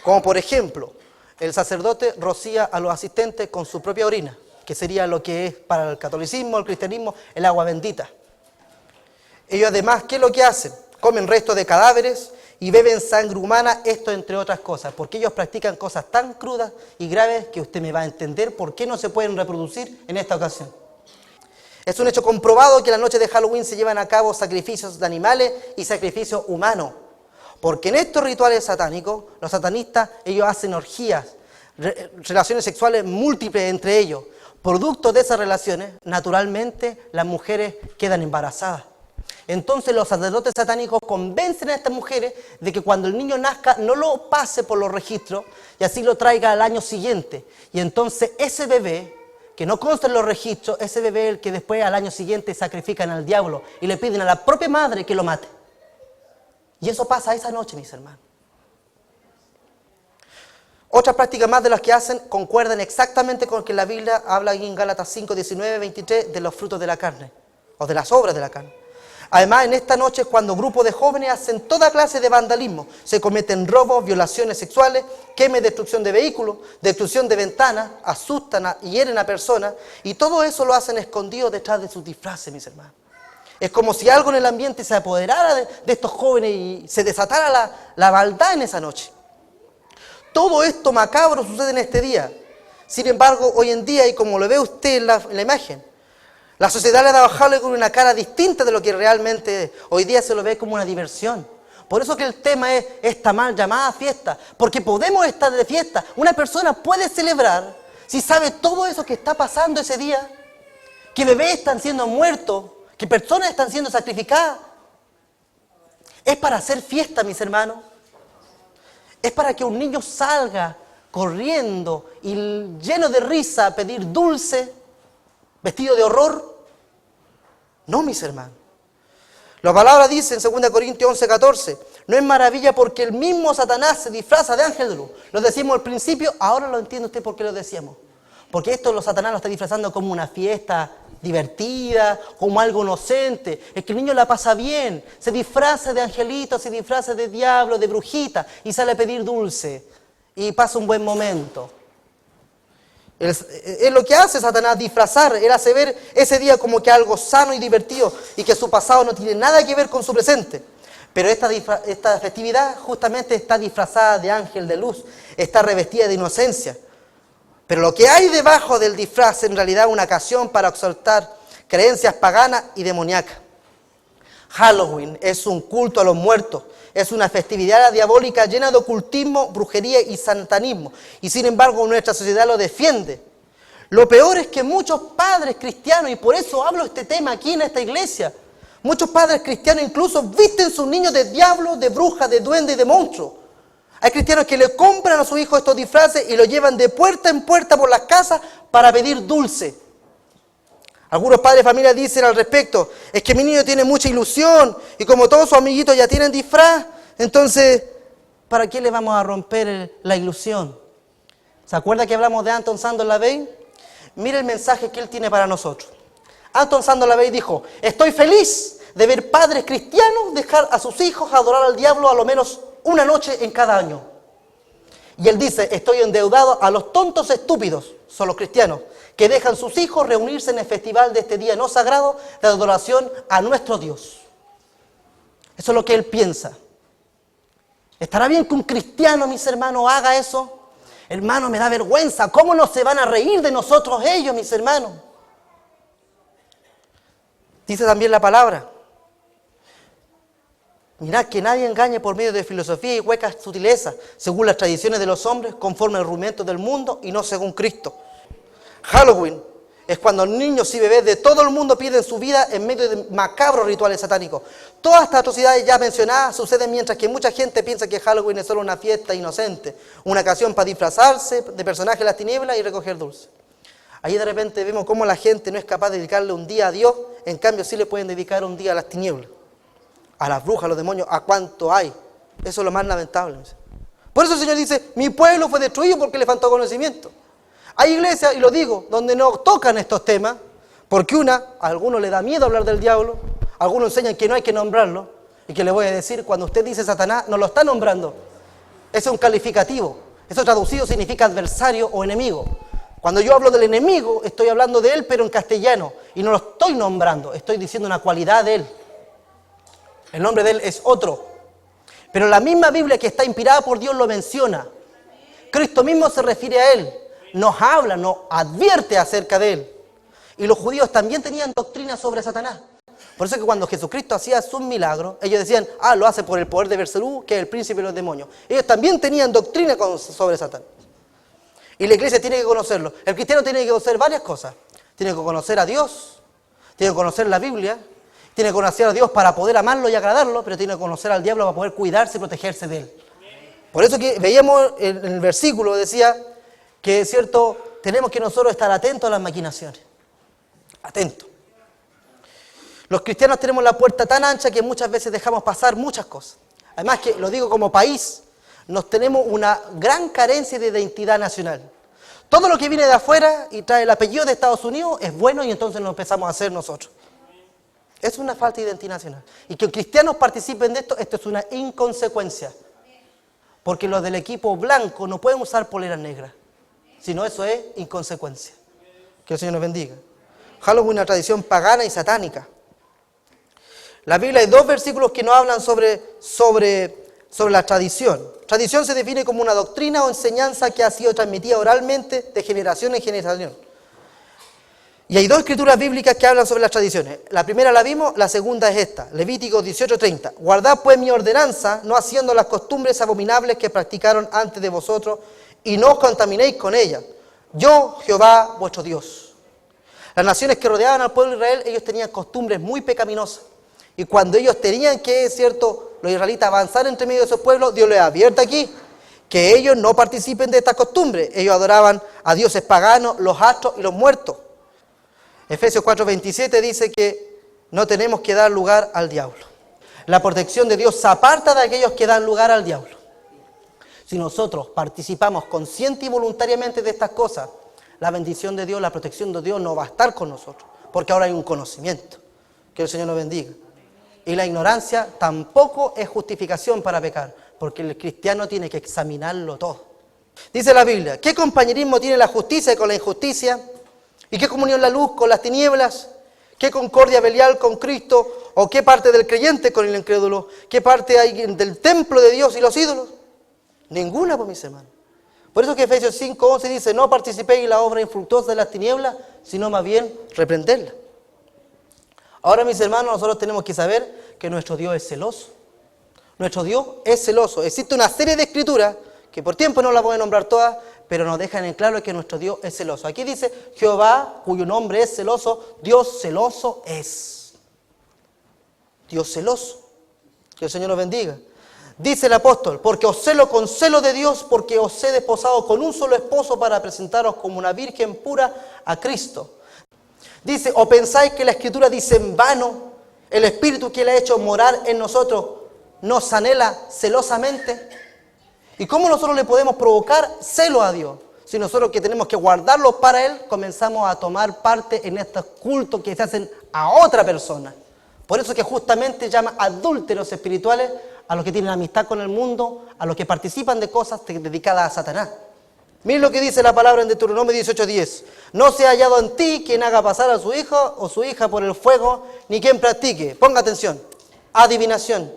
como por ejemplo, el sacerdote rocía a los asistentes con su propia orina, que sería lo que es para el catolicismo, el cristianismo, el agua bendita. Ellos además, ¿qué es lo que hacen? Comen restos de cadáveres y beben sangre humana, esto entre otras cosas, porque ellos practican cosas tan crudas y graves que usted me va a entender por qué no se pueden reproducir en esta ocasión. Es un hecho comprobado que la noche de Halloween se llevan a cabo sacrificios de animales y sacrificios humanos, porque en estos rituales satánicos, los satanistas, ellos hacen orgías, relaciones sexuales múltiples entre ellos. Producto de esas relaciones, naturalmente, las mujeres quedan embarazadas. Entonces los sacerdotes satánicos convencen a estas mujeres de que cuando el niño nazca no lo pase por los registros y así lo traiga al año siguiente. Y entonces ese bebé, que no consta en los registros, ese bebé el que después al año siguiente sacrifican al diablo y le piden a la propia madre que lo mate. Y eso pasa esa noche, mis hermanos. Otras prácticas más de las que hacen concuerdan exactamente con lo que la Biblia habla en Gálatas 5, 19, 23 de los frutos de la carne o de las obras de la carne. Además, en esta noche es cuando grupos de jóvenes hacen toda clase de vandalismo. Se cometen robos, violaciones sexuales, quema y destrucción de vehículos, destrucción de ventanas, asustan y hieren a personas. Y todo eso lo hacen escondido detrás de sus disfraces, mis hermanos. Es como si algo en el ambiente se apoderara de estos jóvenes y se desatara la maldad en esa noche. Todo esto macabro sucede en este día. Sin embargo, hoy en día, y como lo ve usted en la imagen, la sociedad le ha dado a Halloween una cara distinta de lo que realmente hoy día se lo ve como una diversión. Por eso que el tema es esta mal llamada fiesta, porque podemos estar de fiesta. Una persona puede celebrar si sabe todo eso que está pasando ese día, que bebés están siendo muertos, que personas están siendo sacrificadas. Es para hacer fiesta, mis hermanos. Es para que un niño salga corriendo y lleno de risa a pedir dulce, vestido de horror. No, mis hermanos. La palabra dice en 2 Corintios 11, 14, no es maravilla porque el mismo Satanás se disfraza de ángel de luz. Lo decimos al principio, ahora lo entiende usted por qué lo decíamos. Porque esto Satanás lo está disfrazando como una fiesta divertida, como algo inocente. Es que el niño la pasa bien, se disfraza de angelito, se disfraza de diablo, de brujita y sale a pedir dulce y pasa un buen momento. Es lo que hace Satanás, disfrazar. Él hace ver ese día como que algo sano y divertido y que su pasado no tiene nada que ver con su presente. Pero esta festividad justamente está disfrazada de ángel de luz, está revestida de inocencia. Pero lo que hay debajo del disfraz en realidad es una ocasión para exaltar creencias paganas y demoníacas. Halloween es un culto a los muertos, es una festividad diabólica llena de ocultismo, brujería y satanismo. Y sin embargo nuestra sociedad lo defiende. Lo peor es que muchos padres cristianos, y por eso hablo de este tema aquí en esta iglesia, muchos padres cristianos incluso visten a sus niños de diablo, de bruja, de duende y de monstruo. Hay cristianos que le compran a sus hijos estos disfraces y los llevan de puerta en puerta por las casas para pedir dulce. Algunos padres de familia dicen al respecto, es que mi niño tiene mucha ilusión y como todos sus amiguitos ya tienen disfraz, entonces, ¿para qué le vamos a romper la ilusión? ¿Se acuerda que hablamos de Anton Sandor Lavey? Mire el mensaje que él tiene para nosotros. Anton Sandor Lavey dijo, estoy feliz de ver padres cristianos dejar a sus hijos adorar al diablo a lo menos una noche en cada año. Y él dice, estoy endeudado a los tontos estúpidos, son los cristianos, que dejan sus hijos reunirse en el festival de este día no sagrado de adoración a nuestro Dios. Eso es lo que él piensa. ¿Estará bien que un cristiano, mis hermanos, haga eso? Hermano, me da vergüenza. ¿Cómo no se van a reír de nosotros ellos, mis hermanos? Dice también la palabra. Mirad que nadie engañe por medio de filosofía y huecas sutilezas, según las tradiciones de los hombres, conforme al rudimento del mundo y no según Cristo. Halloween es cuando niños y bebés de todo el mundo pierden su vida en medio de macabros rituales satánicos. Todas estas atrocidades ya mencionadas suceden mientras que mucha gente piensa que Halloween es solo una fiesta inocente, una ocasión para disfrazarse de personajes de las tinieblas y recoger dulces. Ahí de repente vemos cómo la gente no es capaz de dedicarle un día a Dios, en cambio sí le pueden dedicar un día a las tinieblas, a las brujas, a los demonios, a cuánto hay. Eso es lo más lamentable. Por eso el Señor dice, mi pueblo fue destruido porque le faltó conocimiento. Hay iglesias, y lo digo, donde no tocan estos temas, porque a algunos le da miedo hablar del diablo, algunos enseñan que no hay que nombrarlo, y que le voy a decir, cuando usted dice Satanás, no lo está nombrando. Ese es un calificativo, eso traducido significa adversario o enemigo. Cuando yo hablo del enemigo, estoy hablando de él, pero en castellano, y no lo estoy nombrando, estoy diciendo una cualidad de él. El nombre de él es otro. Pero la misma Biblia que está inspirada por Dios lo menciona. Cristo mismo se refiere a él. Nos habla, nos advierte acerca de él. Y los judíos también tenían doctrina sobre Satanás. Por eso es que cuando Jesucristo hacía sus milagros, ellos decían, lo hace por el poder de Beelzebú, que es el príncipe de los demonios. Ellos también tenían doctrina sobre Satanás. Y la iglesia tiene que conocerlo. El cristiano tiene que conocer varias cosas. Tiene que conocer a Dios, tiene que conocer la Biblia, tiene que conocer a Dios para poder amarlo y agradarlo, pero tiene que conocer al diablo para poder cuidarse y protegerse de él. Por eso que veíamos en el versículo, decía que es cierto, tenemos que nosotros estar atentos a las maquinaciones. Atentos. Los cristianos tenemos la puerta tan ancha que muchas veces dejamos pasar muchas cosas. Además que, lo digo como país, nos tenemos una gran carencia de identidad nacional. Todo lo que viene de afuera y trae el apellido de Estados Unidos es bueno y entonces lo empezamos a hacer nosotros. Es una falta de identidad nacional. Y que cristianos participen de esto es una inconsecuencia. Porque los del equipo blanco no pueden usar poleras negras. Sino eso es inconsecuencia. Que el Señor nos bendiga. Halloween es una tradición pagana y satánica. La Biblia hay 2 versículos que nos hablan sobre la tradición. Tradición se define como una doctrina o enseñanza que ha sido transmitida oralmente de generación en generación. Y hay 2 escrituras bíblicas que hablan sobre las tradiciones. La primera la vimos, la segunda es esta, Levítico 18:30. Guardad pues mi ordenanza, no haciendo las costumbres abominables que practicaron antes de vosotros, y no os contaminéis con ellas. Yo, Jehová, vuestro Dios. Las naciones que rodeaban al pueblo de Israel, ellos tenían costumbres muy pecaminosas. Y cuando ellos tenían que, cierto, los israelitas avanzar entre medio de esos pueblos, Dios les advierte aquí que ellos no participen de estas costumbres. Ellos adoraban a dioses paganos, los astros y los muertos. Efesios 4:27 dice que no tenemos que dar lugar al diablo. La protección de Dios se aparta de aquellos que dan lugar al diablo. Si nosotros participamos consciente y voluntariamente de estas cosas, la bendición de Dios, la protección de Dios no va a estar con nosotros, porque ahora hay un conocimiento. Que el Señor nos bendiga. Y la ignorancia tampoco es justificación para pecar, porque el cristiano tiene que examinarlo todo. Dice la Biblia, ¿qué compañerismo tiene la justicia con la injusticia? ¿Y qué comunión la luz con las tinieblas? ¿Qué concordia Belial con Cristo? ¿O qué parte del creyente con el incrédulo? ¿Qué parte hay del templo de Dios y los ídolos? Ninguna, pues mis hermanos. Por eso que Efesios 5:11 dice, no participéis en la obra infructuosa de las tinieblas, sino más bien reprenderla. Ahora, mis hermanos, nosotros tenemos que saber que nuestro Dios es celoso. Nuestro Dios es celoso. Existe una serie de escrituras, que por tiempo no las voy a nombrar todas, pero nos dejan en claro que nuestro Dios es celoso. Aquí dice, Jehová, cuyo nombre es celoso, Dios celoso es. Dios celoso. Que el Señor nos bendiga. Dice el apóstol, porque os celo con celo de Dios, porque os he desposado con un solo esposo para presentaros como una virgen pura a Cristo. Dice, ¿o pensáis que la Escritura dice en vano, el Espíritu que Él ha hecho morar en nosotros nos anhela celosamente? ¿Y cómo nosotros le podemos provocar celo a Dios? Si nosotros que tenemos que guardarlo para Él, comenzamos a tomar parte en estos cultos que se hacen a otra persona. Por eso que justamente llama adúlteros espirituales a los que tienen amistad con el mundo, a los que participan de cosas dedicadas a Satanás. Miren lo que dice la palabra en Deuteronomio 18:10. No se ha hallado en ti quien haga pasar a su hijo o su hija por el fuego, ni quien practique, ponga atención, adivinación,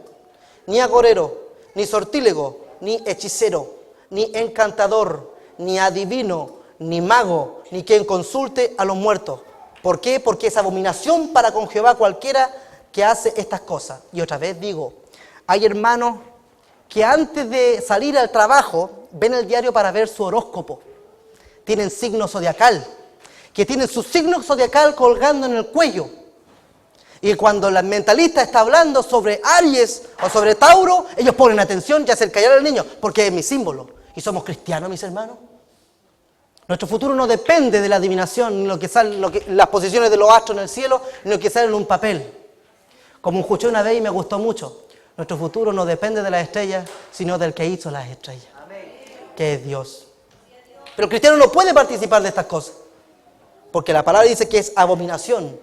ni agorero, ni sortílego, ni hechicero, ni encantador, ni adivino, ni mago, ni quien consulte a los muertos. ¿Por qué? Porque es abominación para con Jehová cualquiera que hace estas cosas. Y otra vez digo, hay hermanos que antes de salir al trabajo ven el diario para ver su horóscopo. Tienen signo zodiacal, que tienen su signo zodiacal colgando en el cuello. Y cuando la mentalista está hablando sobre Aries o sobre Tauro, ellos ponen atención y hacen callar al niño, porque es mi símbolo. Y somos cristianos, mis hermanos. Nuestro futuro no depende de la adivinación, ni lo que sale, las posiciones de los astros en el cielo, ni lo que sale en un papel. Como escuché una vez y me gustó mucho, nuestro futuro no depende de las estrellas, sino del que hizo las estrellas, que es Dios. Pero el cristiano no puede participar de estas cosas, porque la palabra dice que es abominación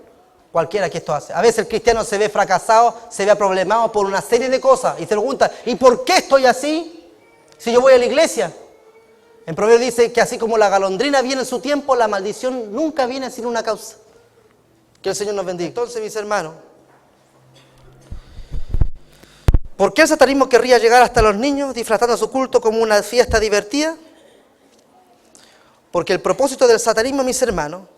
cualquiera que esto hace. A veces el cristiano se ve fracasado, se ve problemado por una serie de cosas y se pregunta, ¿y por qué estoy así si yo voy a la iglesia? En Proverbios dice que así como la golondrina viene en su tiempo, la maldición nunca viene sin una causa. Que el Señor nos bendiga. Entonces, mis hermanos, ¿por qué el satanismo querría llegar hasta los niños disfrazando su culto como una fiesta divertida? Porque el propósito del satanismo, mis hermanos,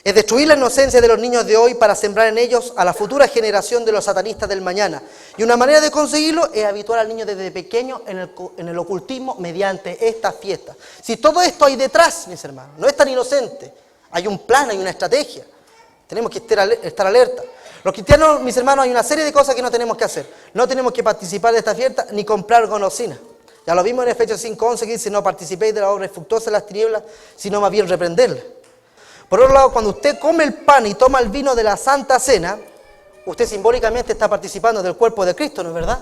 es destruir la inocencia de los niños de hoy para sembrar en ellos a la futura generación de los satanistas del mañana. Y una manera de conseguirlo es habituar al niño desde pequeño en el ocultismo mediante esta fiesta. Si todo esto hay detrás, mis hermanos, no es tan inocente, hay un plan, hay una estrategia. Tenemos que estar alerta. Los cristianos, mis hermanos, hay una serie de cosas que no tenemos que hacer. No tenemos que participar de esta fiesta ni comprar golosinas. Ya lo vimos en Efesios 5:11 que dice, no participéis de la obra infructuosa de las tinieblas, sino más bien reprenderla. Por otro lado, cuando usted come el pan y toma el vino de la Santa Cena, usted simbólicamente está participando del cuerpo de Cristo, ¿no es verdad?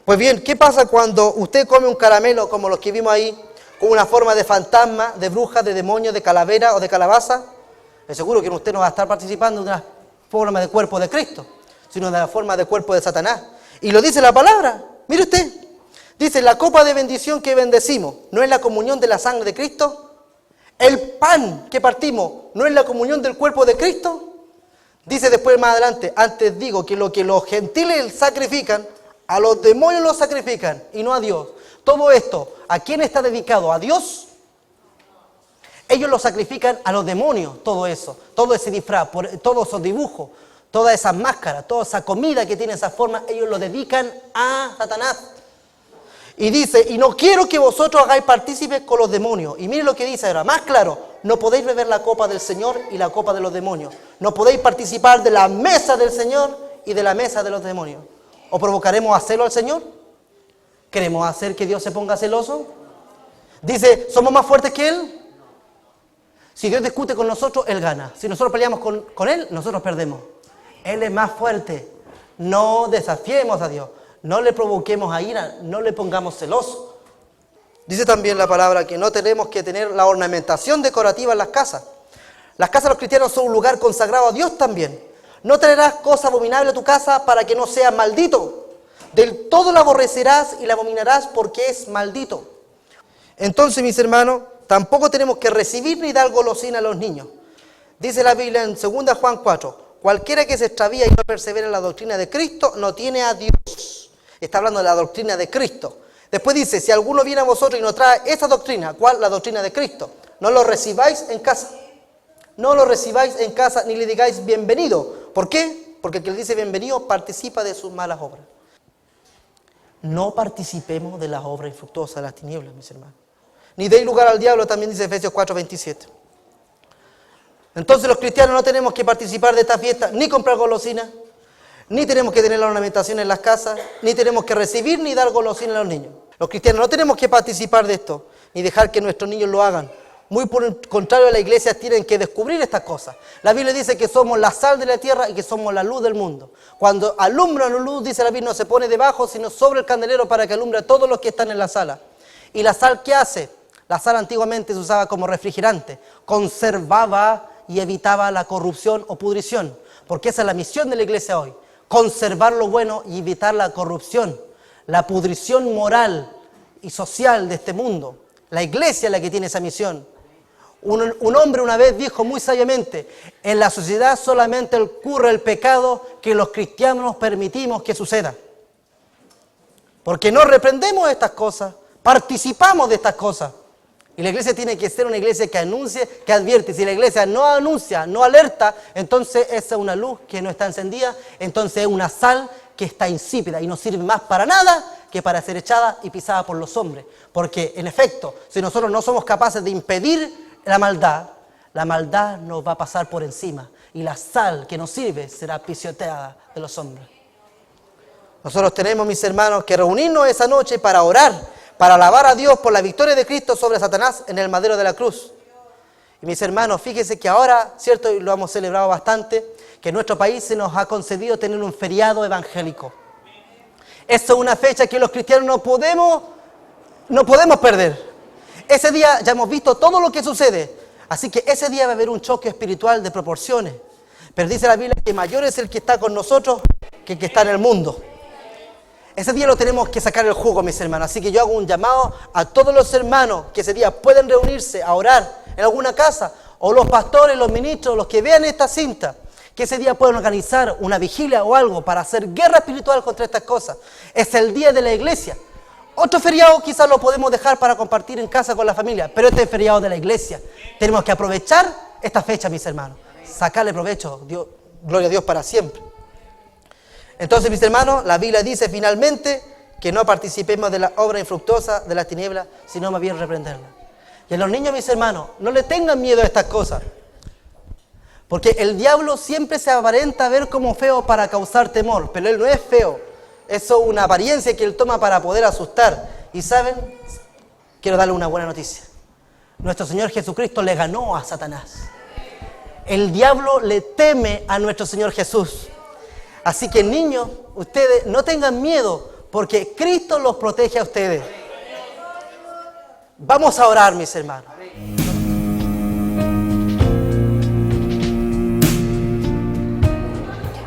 Pues bien, ¿qué pasa cuando usted come un caramelo como los que vimos ahí, con una forma de fantasma, de bruja, de demonio, de calavera o de calabaza? Es seguro que usted no va a estar participando de una forma de cuerpo de Cristo, sino de la forma de cuerpo de Satanás. Y lo dice la palabra, mire usted, dice, la copa de bendición que bendecimos, ¿no es la comunión de la sangre de Cristo? El pan que partimos, ¿no es la comunión del cuerpo de Cristo? Dice después más adelante, antes digo que lo que los gentiles sacrifican, a los demonios los sacrifican y no a Dios. Todo esto, ¿a quién está dedicado? ¿A Dios? Ellos lo sacrifican a los demonios, todo eso, todo ese disfraz, todos esos dibujos, todas esas máscaras, toda esa comida que tiene esa forma, ellos lo dedican a Satanás. Y dice, y no quiero que vosotros hagáis partícipes con los demonios. Y mire lo que dice ahora, más claro, no podéis beber la copa del Señor y la copa de los demonios. No podéis participar de la mesa del Señor y de la mesa de los demonios. ¿O provocaremos a celo al Señor? ¿Queremos hacer que Dios se ponga celoso? Dice, ¿somos más fuertes que Él? Si Dios discute con nosotros, Él gana. Si nosotros peleamos con Él, nosotros perdemos. Él es más fuerte. No desafiemos a Dios. No le provoquemos a ira, no le pongamos celoso. Dice también la palabra que no tenemos que tener la ornamentación decorativa en las casas. Las casas de los cristianos son un lugar consagrado a Dios también. No traerás cosa abominable a tu casa para que no sea maldito. Del todo la aborrecerás y la abominarás porque es maldito. Entonces, mis hermanos, tampoco tenemos que recibir ni dar golosina a los niños. Dice la Biblia en 2 Juan 4, cualquiera que se extravía y no persevera en la doctrina de Cristo no tiene a Dios. Está hablando de la doctrina de Cristo. Después dice, si alguno viene a vosotros y nos trae esa doctrina, ¿cuál? La doctrina de Cristo. No lo recibáis en casa. No lo recibáis en casa ni le digáis bienvenido. ¿Por qué? Porque el que le dice bienvenido participa de sus malas obras. No participemos de las obras infructuosas de las tinieblas, mis hermanos. Ni deis lugar al diablo, también dice Efesios 4:27. Entonces los cristianos no tenemos que participar de esta fiesta, ni comprar golosinas, ni tenemos que tener la ornamentación en las casas, ni tenemos que recibir ni dar golosinas a los niños. Los cristianos no tenemos que participar de esto, ni dejar que nuestros niños lo hagan. Muy por el contrario, las iglesias tienen que descubrir estas cosas. La Biblia dice que somos la sal de la tierra y que somos la luz del mundo. Cuando alumbra la luz, dice la Biblia, no se pone debajo, sino sobre el candelero para que alumbre a todos los que están en la sala. ¿Y la sal qué hace? La sal antiguamente se usaba como refrigerante, conservaba y evitaba la corrupción o pudrición, porque esa es la misión de la iglesia hoy, conservar lo bueno y evitar la corrupción, la pudrición moral y social de este mundo. La iglesia es la que tiene esa misión. Un hombre una vez dijo muy sabiamente, en la sociedad solamente ocurre el pecado que los cristianos permitimos que suceda. Porque no reprendemos estas cosas, participamos de estas cosas. Y la iglesia tiene que ser una iglesia que anuncie, que advierte. Si la iglesia no anuncia, no alerta, entonces esa es una luz que no está encendida, entonces es una sal que está insípida y no sirve más para nada que para ser echada y pisada por los hombres. Porque en efecto, si nosotros no somos capaces de impedir la maldad nos va a pasar por encima y la sal que nos sirve será pisoteada de los hombres. Nosotros tenemos, mis hermanos, que reunirnos esa noche para orar, para alabar a Dios por la victoria de Cristo sobre Satanás en el madero de la cruz. Y mis hermanos, fíjense que ahora, cierto, y lo hemos celebrado bastante, que en nuestro país se nos ha concedido tener un feriado evangélico. Esa es una fecha que los cristianos no podemos perder. Ese día ya hemos visto todo lo que sucede, así que ese día va a haber un choque espiritual de proporciones. Pero dice la Biblia que mayor es el que está con nosotros que el que está en el mundo. Ese día lo tenemos que sacar el jugo, mis hermanos. Así que yo hago un llamado a todos los hermanos que ese día pueden reunirse a orar en alguna casa, o los pastores, los ministros, los que vean esta cinta, que ese día puedan organizar una vigilia o algo para hacer guerra espiritual contra estas cosas. Es el día de la iglesia. Otro feriado quizás lo podemos dejar para compartir en casa con la familia, pero este es el feriado de la iglesia. Tenemos que aprovechar esta fecha, mis hermanos. Sacarle provecho, Dios, gloria a Dios para siempre. Entonces, mis hermanos, la Biblia dice finalmente que no participemos de la obra infructuosa de las tinieblas, sino más bien reprenderla. Y a los niños, mis hermanos, no le tengan miedo a estas cosas. Porque el diablo siempre se aparenta ver como feo para causar temor, pero él no es feo. Eso es una apariencia que él toma para poder asustar. Y ¿saben? Quiero darle una buena noticia. Nuestro Señor Jesucristo le ganó a Satanás. El diablo le teme a nuestro Señor Jesús. Así que niños, ustedes no tengan miedo, porque Cristo los protege a ustedes. Vamos a orar, mis hermanos.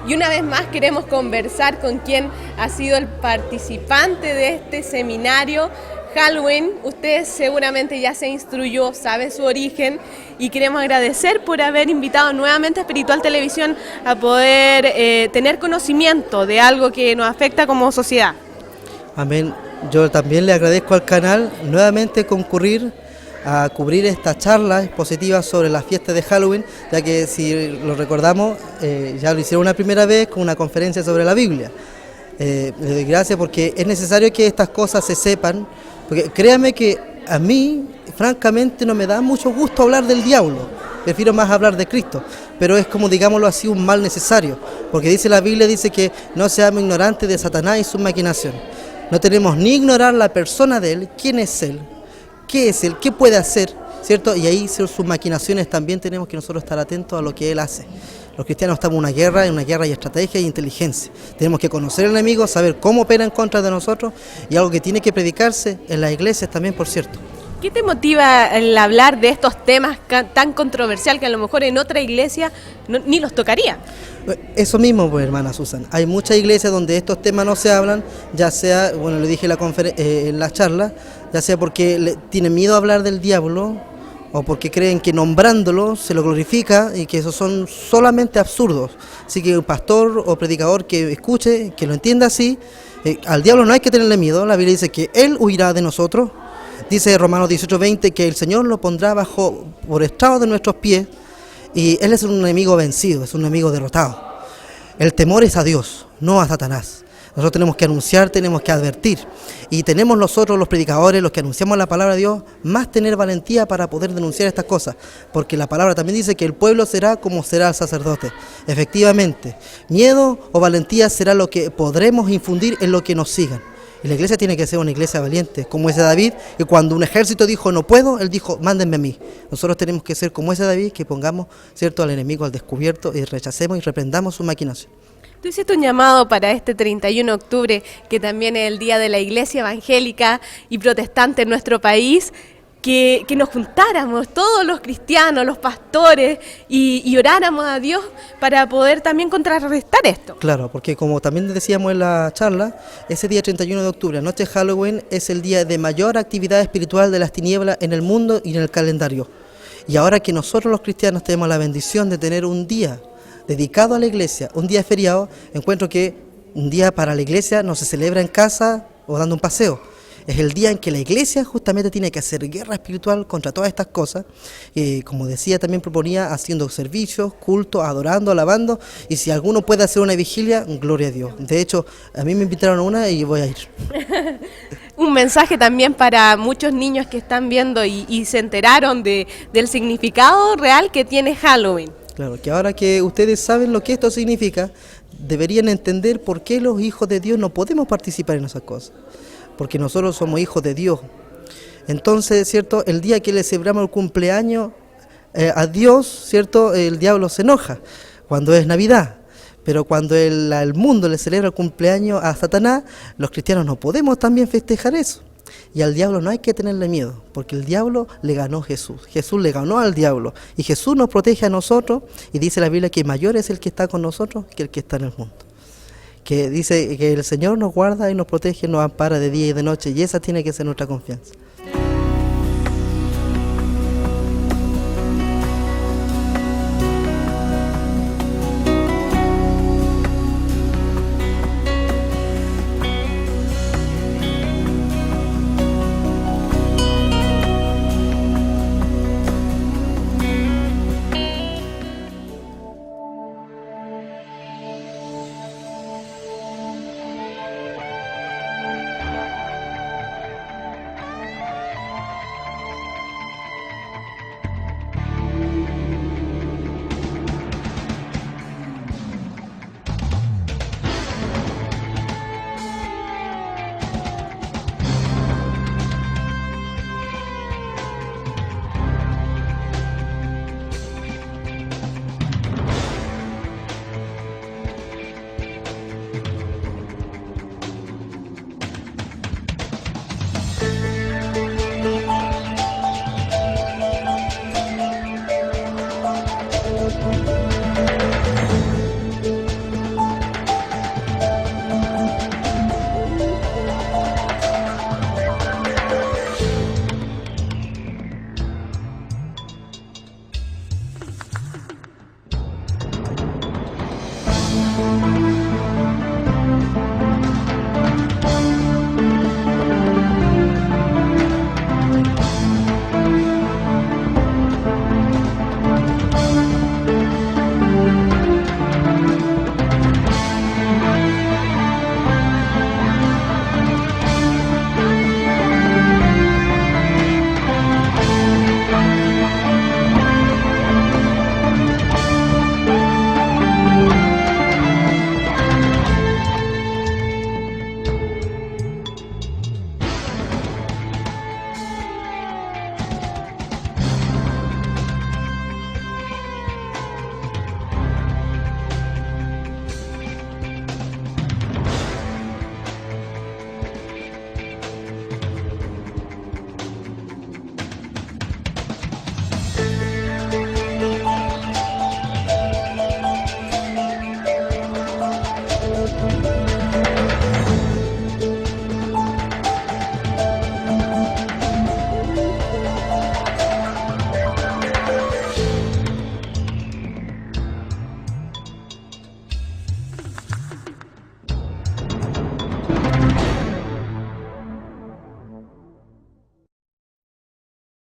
Y una vez más queremos conversar con quien ha sido el participante de este seminario Halloween. Usted seguramente ya se instruyó, sabe su origen, y queremos agradecer por haber invitado nuevamente a Espiritual Televisión a poder tener conocimiento de algo que nos afecta como sociedad. Amén. Yo también le agradezco al canal nuevamente concurrir a cubrir esta charla expositiva sobre las fiestas de Halloween, ya que si lo recordamos, ya lo hicieron una primera vez con una conferencia sobre la Biblia. Le doy gracias porque es necesario que estas cosas se sepan, porque créanme que a mí, francamente, no me da mucho gusto hablar del diablo, prefiero más hablar de Cristo, pero es como, digámoslo así, un mal necesario, porque dice la Biblia, dice que no seamos ignorantes de Satanás y sus maquinaciones. No tenemos ni ignorar la persona de él, quién es él, qué es él, qué puede hacer, ¿cierto? Y ahí sus maquinaciones también tenemos que nosotros estar atentos a lo que él hace. Los cristianos estamos en una guerra y estrategia e inteligencia. Tenemos que conocer al enemigo, saber cómo opera en contra de nosotros, y algo que tiene que predicarse en las iglesias también, por cierto. ¿Qué te motiva el hablar de estos temas tan controversiales que a lo mejor en otra iglesia ni los tocaría? Eso mismo, pues, hermana Susan. Hay muchas iglesias donde estos temas no se hablan, ya sea, bueno, le dije en la charla, ya sea porque tienen miedo a hablar del diablo, o porque creen que nombrándolo se lo glorifica, y que esos son solamente absurdos. Así que un pastor o predicador que escuche, que lo entienda así, al diablo no hay que tenerle miedo. La Biblia dice que él huirá de nosotros. Dice Romanos 18:20 que el Señor lo pondrá por estrado de nuestros pies, y Él es un enemigo vencido, es un enemigo derrotado. El temor es a Dios, no a Satanás. Nosotros tenemos que anunciar, tenemos que advertir, y tenemos nosotros los predicadores, los que anunciamos la palabra de Dios, más tener valentía para poder denunciar estas cosas, porque la palabra también dice que el pueblo será como será el sacerdote. Efectivamente, miedo o valentía será lo que podremos infundir en lo que nos sigan. Y la iglesia tiene que ser una iglesia valiente, como ese David, que cuando un ejército dijo no puedo, él dijo mándenme a mí. Nosotros tenemos que ser como ese David, que pongamos, cierto, al enemigo al descubierto y rechacemos y reprendamos su maquinación. Tú hiciste un llamado para este 31 de octubre, que también es el día de la iglesia evangélica y protestante en nuestro país, que nos juntáramos todos los cristianos, los pastores, y oráramos a Dios para poder también contrarrestar esto. Claro, porque como también decíamos en la charla, ese día 31 de octubre, la noche de Halloween, es el día de mayor actividad espiritual de las tinieblas en el mundo y en el calendario. Y ahora que nosotros los cristianos tenemos la bendición de tener un día dedicado a la iglesia, un día feriado, encuentro que un día para la iglesia no se celebra en casa o dando un paseo. Es el día en que la iglesia justamente tiene que hacer guerra espiritual contra todas estas cosas. Como decía, también proponía haciendo servicios, cultos, adorando, alabando. Y si alguno puede hacer una vigilia, gloria a Dios. De hecho, a mí me invitaron a una y voy a ir. Un mensaje también para muchos niños que están viendo y se enteraron del significado real que tiene Halloween. Claro, que ahora que ustedes saben lo que esto significa, deberían entender por qué los hijos de Dios no podemos participar en esas cosas. Porque nosotros somos hijos de Dios. Entonces, ¿cierto? El día que le celebramos el cumpleaños a Dios, ¿cierto? El diablo se enoja cuando es Navidad. Pero cuando el mundo le celebra el cumpleaños a Satanás, los cristianos no podemos también festejar eso. Y al diablo no hay que tenerle miedo, porque el diablo le ganó a Jesús. Jesús le ganó al diablo. Y Jesús nos protege a nosotros, y dice la Biblia que mayor es el que está con nosotros que el que está en el mundo. Que dice que el Señor nos guarda y nos protege, nos ampara de día y de noche, y esa tiene que ser nuestra confianza.